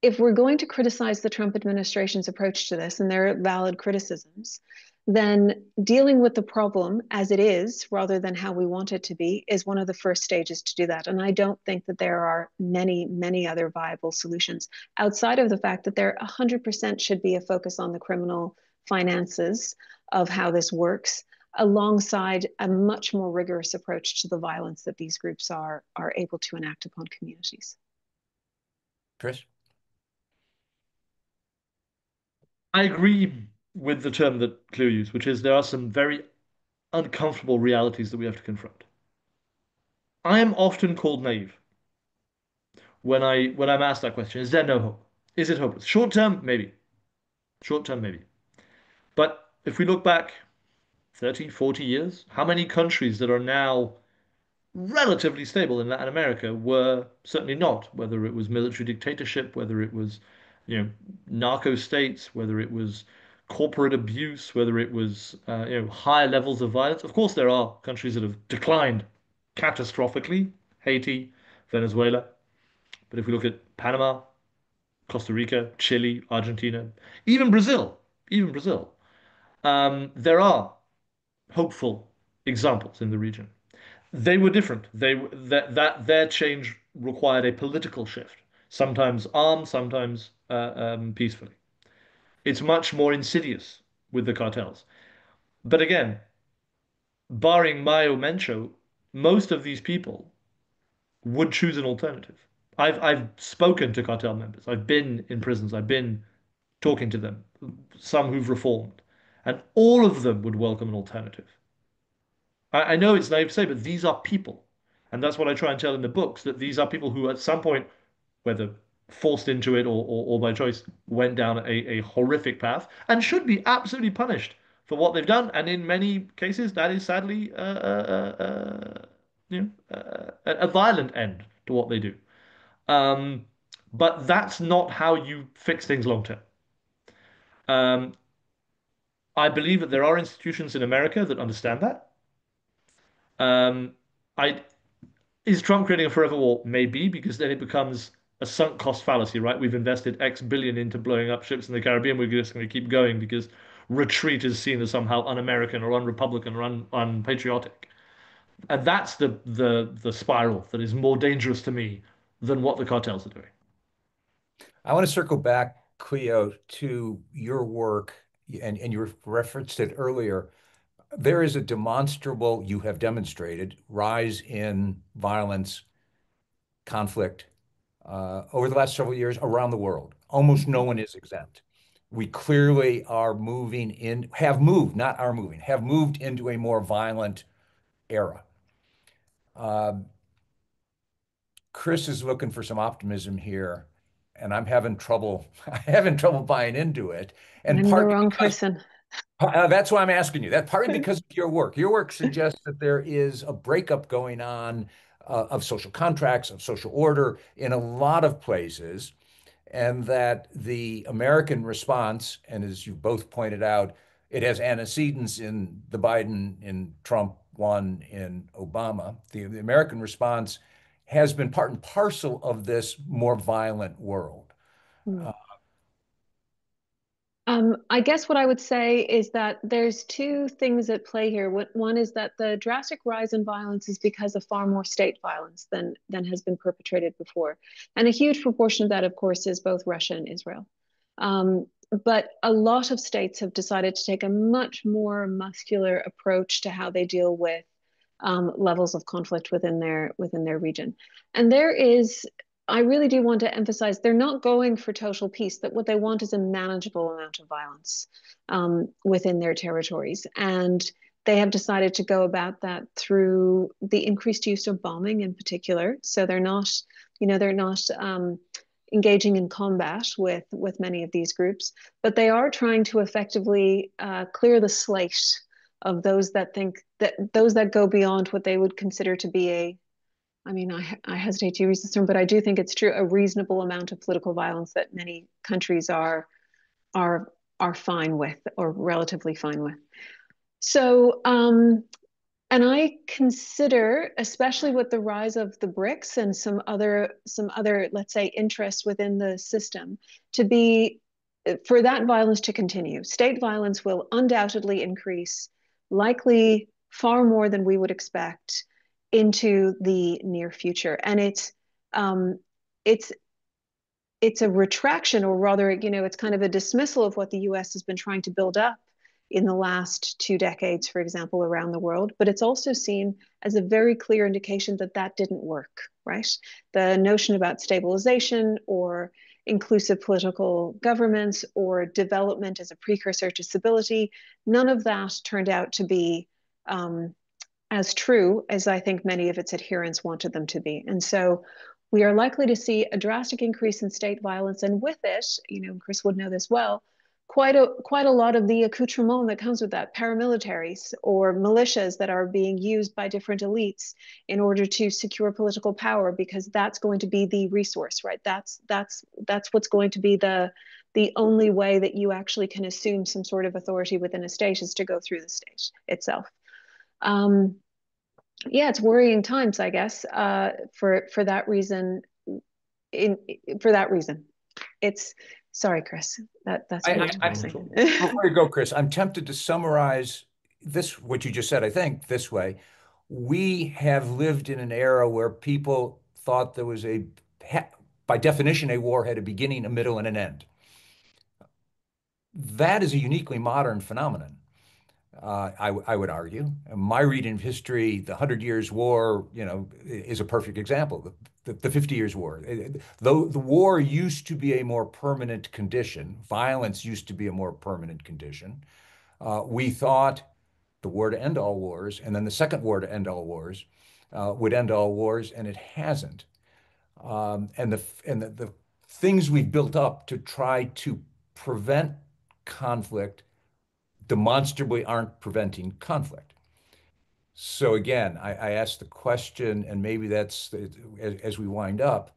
if we're going to criticize the Trump administration's approach to this, and there are valid criticisms, then dealing with the problem as it is, rather than how we want it to be, is one of the first stages to do that. And I don't think that there are many, many other viable solutions outside of the fact that there 100% should be a focus on the criminal finances of how this works, alongside a much more rigorous approach to the violence that these groups are able to enact upon communities. Chris? I agree with the term that Cleo used, which is there are some very uncomfortable realities that we have to confront. I am often called naive when I'm asked that question. Is there no hope? Is it hopeless? Short term, maybe. Short term, maybe. But if we look back 30, 40 years, how many countries that are now relatively stable in Latin America were certainly not, whether it was military dictatorship, whether it was, narco states, whether it was corporate abuse, whether it was, higher levels of violence. Of course, there are countries that have declined catastrophically, Haiti, Venezuela. But if we look at Panama, Costa Rica, Chile, Argentina, even Brazil, even Brazil, there are hopeful examples in the region. They were different. That their change required a political shift, sometimes armed, sometimes peacefully. It's much more insidious with the cartels. But again, barring Mayo Mencho, most of these people would choose an alternative. I've spoken to cartel members. I've been in prisons. I've been talking to them, some who've reformed, and all of them would welcome an alternative. I know it's naive to say, but these are people. And that's what I try and tell in the books, that these are people who at some point, whether forced into it or by choice, went down a horrific path and should be absolutely punished for what they've done. And in many cases, that is sadly a violent end to what they do. Um, but that's not how you fix things long term. Um, I believe that there are institutions in America that understand that. Um, I Is Trump creating a forever war? Maybe, because then it becomes a sunk cost fallacy, right? We've invested X billion into blowing up ships in the Caribbean. We're just going to keep going because retreat is seen as somehow un-American or un-Republican or unpatriotic. And that's the spiral that is more dangerous to me than what the cartels are doing. I want to circle back, Cleo, to your work, and you referenced it earlier. There is a demonstrable, you have demonstrated, rise in violence, conflict over the last several years around the world. Almost no one is exempt. We clearly are moving in, have moved, not are moving, have moved into a more violent era. Uh, Chris is looking for some optimism here, and I'm having trouble, having trouble buying into it. And I'm the partly wrong because person. that's why I'm asking you. That partly because of your work. Your work suggests that there is a breakup going on of social contracts, of social order in a lot of places, and that the American response, and as you both pointed out, it has antecedents in the Biden, in Trump, one in Obama. The American response has been part and parcel of this more violent world. Hmm. Uh, I guess what I would say is that there's two things at play here. One is that the drastic rise in violence is because of far more state violence than has been perpetrated before. And a huge proportion of that, of course, is both Russia and Israel. But a lot of states have decided to take a much more muscular approach to how they deal with levels of conflict within their region. And I really do want to emphasize they're not going for total peace, that what they want is a manageable amount of violence within their territories. And they have decided to go about that through the increased use of bombing in particular. So they're not engaging in combat with many of these groups, but they are trying to effectively clear the slate of those that go beyond what they would consider to be I hesitate to use this term, but I do think it's true, a reasonable amount of political violence that many countries are are fine with or relatively fine with. So, and I consider, especially with the rise of the BRICS and some other, let's say, interests within the system, to be for that violence to continue. State violence will undoubtedly increase, likely far more than we would expect into the near future. And um, it's it's a retraction, or rather, it's kind of a dismissal of what the US has been trying to build up in the last 2 decades, for example, around the world. But it's also seen as a very clear indication that that didn't work, right? The notion about stabilization or inclusive political governments or development as a precursor to stability, none of that turned out to be as true as I think many of its adherents wanted them to be. And so we are likely to see a drastic increase in state violence. And with it, Chris would know this well, quite a lot of the accoutrement that comes with that, paramilitaries or militias that are being used by different elites in order to secure political power, because that's going to be the resource, right? That's what's going to be the only way that you actually can assume some sort of authority within a state is to go through the state itself. Um, yeah, it's worrying times, I guess, for that reason. In for that reason, it's sorry, Chris. That's I, pretty No I, I, problem at depressing. all. before you go, Chris, I'm tempted to summarize this, what you just said, I think, this way. We have lived in an era where people thought there was by definition, a war had a beginning, a middle, and an end. That is a uniquely modern phenomenon. I would argue. My reading of history, the Hundred Years' War, is a perfect example. The 50 Years' War. Though the war used to be a more permanent condition, violence used to be a more permanent condition. We thought the war to end all wars, and then the second war to end all wars, would end all wars, and it hasn't. And the things we've built up to try to prevent conflict demonstrably aren't preventing conflict. So again, I ask the question, and maybe that's as we wind up,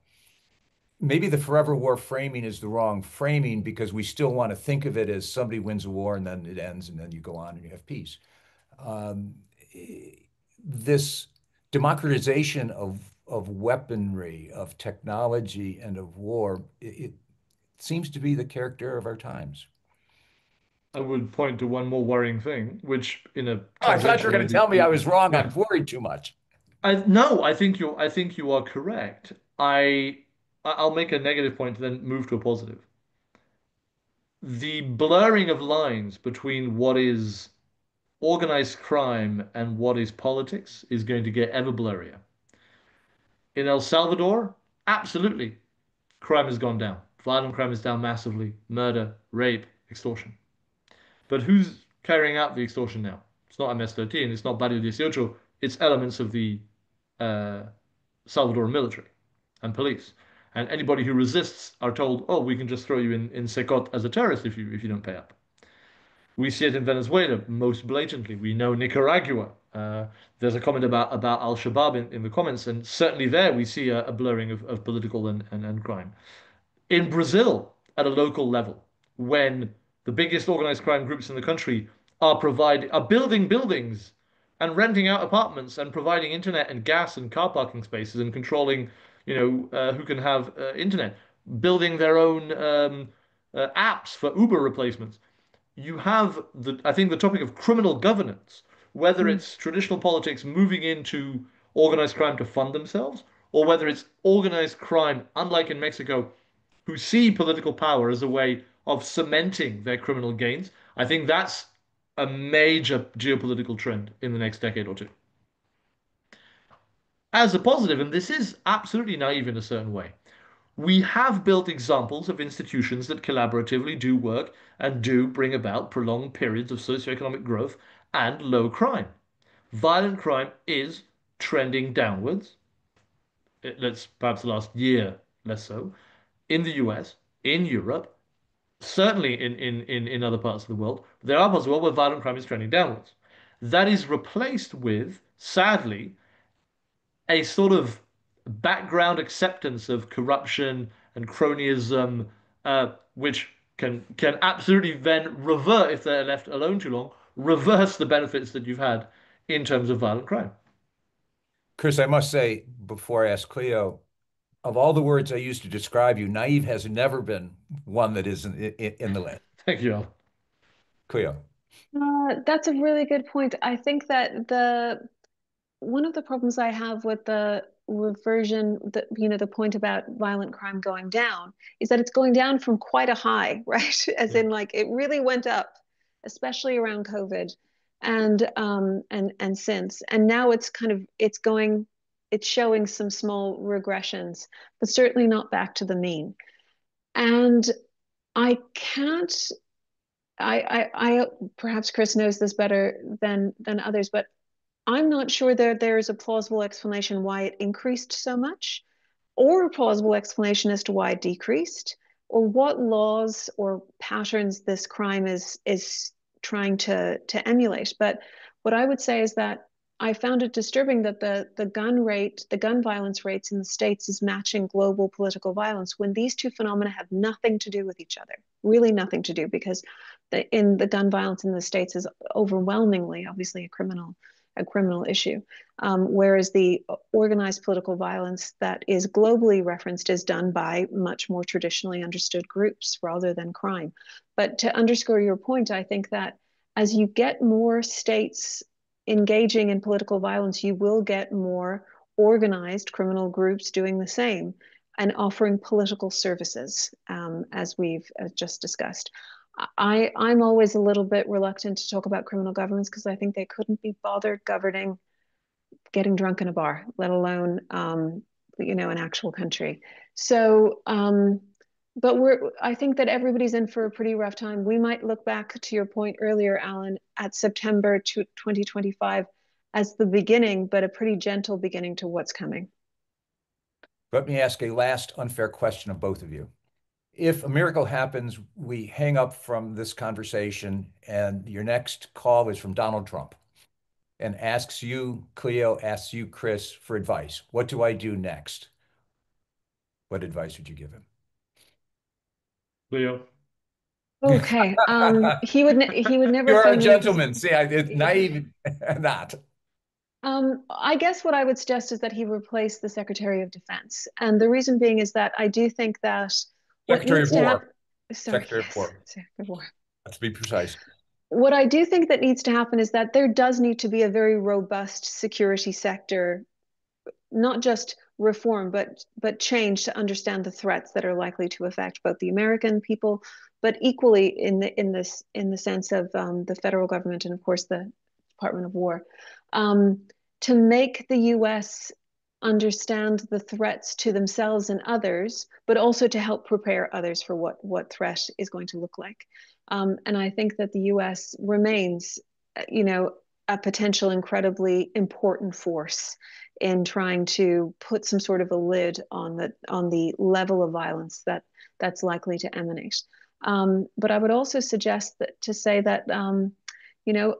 maybe the forever war framing is the wrong framing because we still want to think of it as somebody wins a war and then it ends and then you go on and you have peace. Um, this democratization of of weaponry, of technology, and of war. It seems to be the character of our times. I would point to one more worrying thing, which in a Oh, I thought you were tangential way, going to tell me I was wrong. yeah. I'm worried too much. No, I think you are correct. I'll make a negative point, then move to a positive. The blurring of lines between what is organized crime and what is politics is going to get ever blurrier. In El Salvador, absolutely, crime has gone down. Violent crime is down massively. Murder, rape, extortion. But who's carrying out the extortion now? It's not MS-13, it's not Barrio 18, it's elements of the uh, Salvadoran military and police. And anybody who resists are told, oh, we can just throw you in Secot as a terrorist if you don't pay up. We see it in Venezuela most blatantly. We know Nicaragua. There's a comment about Al-Shabaab in the comments, and certainly there we see a blurring of political and crime. In Brazil, at a local level, when the biggest organized crime groups in the country are building buildings and renting out apartments and providing internet and gas and car parking spaces and controlling, who can have internet, building their own apps for Uber replacements. You have I think the topic of criminal governance, whether Mm. it's traditional politics moving into organized crime to fund themselves, or whether it's organized crime, unlike in Mexico, who see political power as a way of cementing their criminal gains. I think that's a major geopolitical trend in the next decade or two. As a positive, and this is absolutely naive in a certain way, we have built examples of institutions that collaboratively do work and do bring about prolonged periods of socioeconomic growth and low crime. Violent crime is trending downwards. Let's perhaps the last year less so in the US, in Europe, certainly in other parts of the world. There are parts of the world where violent crime is trending downwards. That is replaced with, sadly, a sort of background acceptance of corruption and cronyism, which can absolutely then revert, if they're left alone too long, reverse the benefits that you've had in terms of violent crime. Chris, I must say, before I ask Cleo, of all the words I used to describe you, naive has never been one that isn't in the list. Thank you, Al. Cleo. That's a really good point. I think that the one of the problems I have with the reversion, the point about violent crime going down, is that it's going down from quite a high, right? As Yeah. in, like, it really went up, especially around COVID, and since, and now it's showing some small regressions, but certainly not back to the mean. And I can't. I perhaps Chris knows this better than others, but I'm not sure that there's a plausible explanation why it increased so much, or a plausible explanation as to why it decreased, or what laws or patterns this crime is trying to emulate. But what I would say is that I found it disturbing that the gun violence rates in the States is matching global political violence when these two phenomena have nothing to do with each other, really nothing to do, because the gun violence in the States is overwhelmingly, obviously, a criminal issue, whereas the organized political violence that is globally referenced is done by much more traditionally understood groups rather than crime. But to underscore your point, I think that as you get more states engaging in political violence, you will get more organized criminal groups doing the same and offering political services, as we've just discussed. I'm always a little bit reluctant to talk about criminal governments because I think they couldn't be bothered governing getting drunk in a bar, let alone an actual country. So, but I think that everybody's in for a pretty rough time. We might look back to your point earlier, Alan, at September 2025 as the beginning, but a pretty gentle beginning to what's coming. Let me ask a last unfair question of both of you. If a miracle happens, we hang up from this conversation, and your next call is from Donald Trump and asks you, Cleo, asks you, Chris, for advice. What do I do next? What advice would you give him? Leo. Okay. He would never You're a phone me because gentleman. See, it's naive, not. I guess what I would suggest is that he replace the Secretary of Defense. And the reason being is that I do think that what Secretary of needs to War. happen, sorry, Secretary of yes, War. Secretary of War. Let's be precise. What I do think that needs to happen is that there does need to be a very robust security sector, not just reform, but change to understand the threats that are likely to affect both the American people, but equally in the sense of the federal government and of course the Department of War, um, to make the U.S. understand the threats to themselves and others, but also to help prepare others for what threat is going to look like. And I think that the U.S. remains, you know, a potential incredibly important force in trying to put some sort of a lid on the level of violence that's likely to emanate. But I would also suggest that to say that you know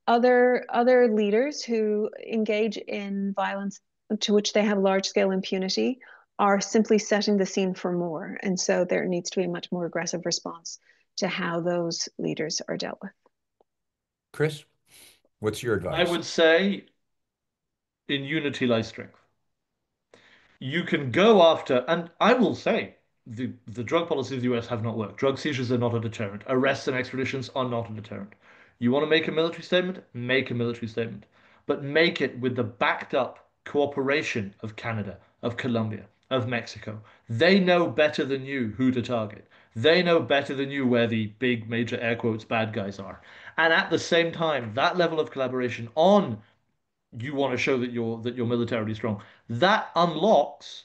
other leaders who engage in violence to which they have large scale impunity are simply setting the scene for more, and so there needs to be a much more aggressive response to how those leaders are dealt with. Chris, what's your I advice? would say in unity lies strength. You can go after, and I will say, the drug policies of the US have not worked. Drug seizures are not a deterrent. Arrests and extraditions are not a deterrent. You want to make a military statement? Make a military statement. But make it with the backed up cooperation of Canada, of Colombia, of Mexico. They know better than you who to target. They know better than you where the big major air quotes bad guys are. And at the same time, that level of collaboration on you want to show that you're militarily strong. That unlocks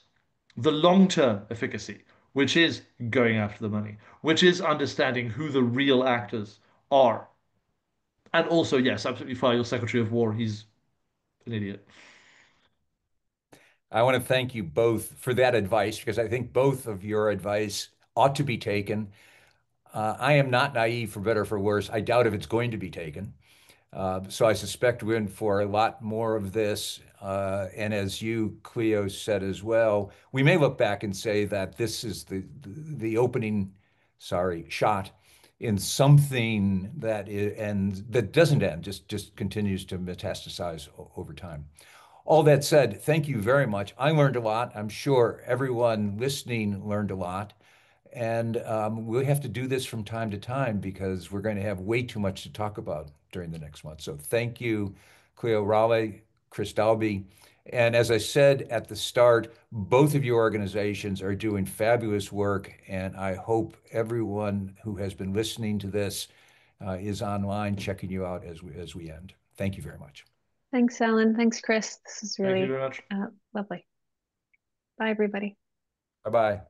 the long-term efficacy, which is going after the money, which is understanding who the real actors are. And also, yes, absolutely fire your Secretary of War. He's an idiot. I want to thank you both for that advice because I think both of your advice ought to be taken. I am not naive, for better or for worse. I doubt if it's going to be taken. So I suspect we're in for a lot more of this. And as you, Cleo, said as well, we may look back and say that this is the opening, sorry, shot in something that and that doesn't end, just continues to metastasize over time. All that said, thank you very much. I learned a lot. I'm sure everyone listening learned a lot. And we'll have to do this from time to time because we're going to have way too much to talk about during the next month. So thank you, Cleo Raleigh, Chris Dalby. And as I said at the start, both of your organizations are doing fabulous work. And I hope everyone who has been listening to this is online checking you out as we end. Thank you very much. Thanks, Alan. Thanks, Chris. This is Thank you really very much. lovely. Bye, everybody. Bye bye.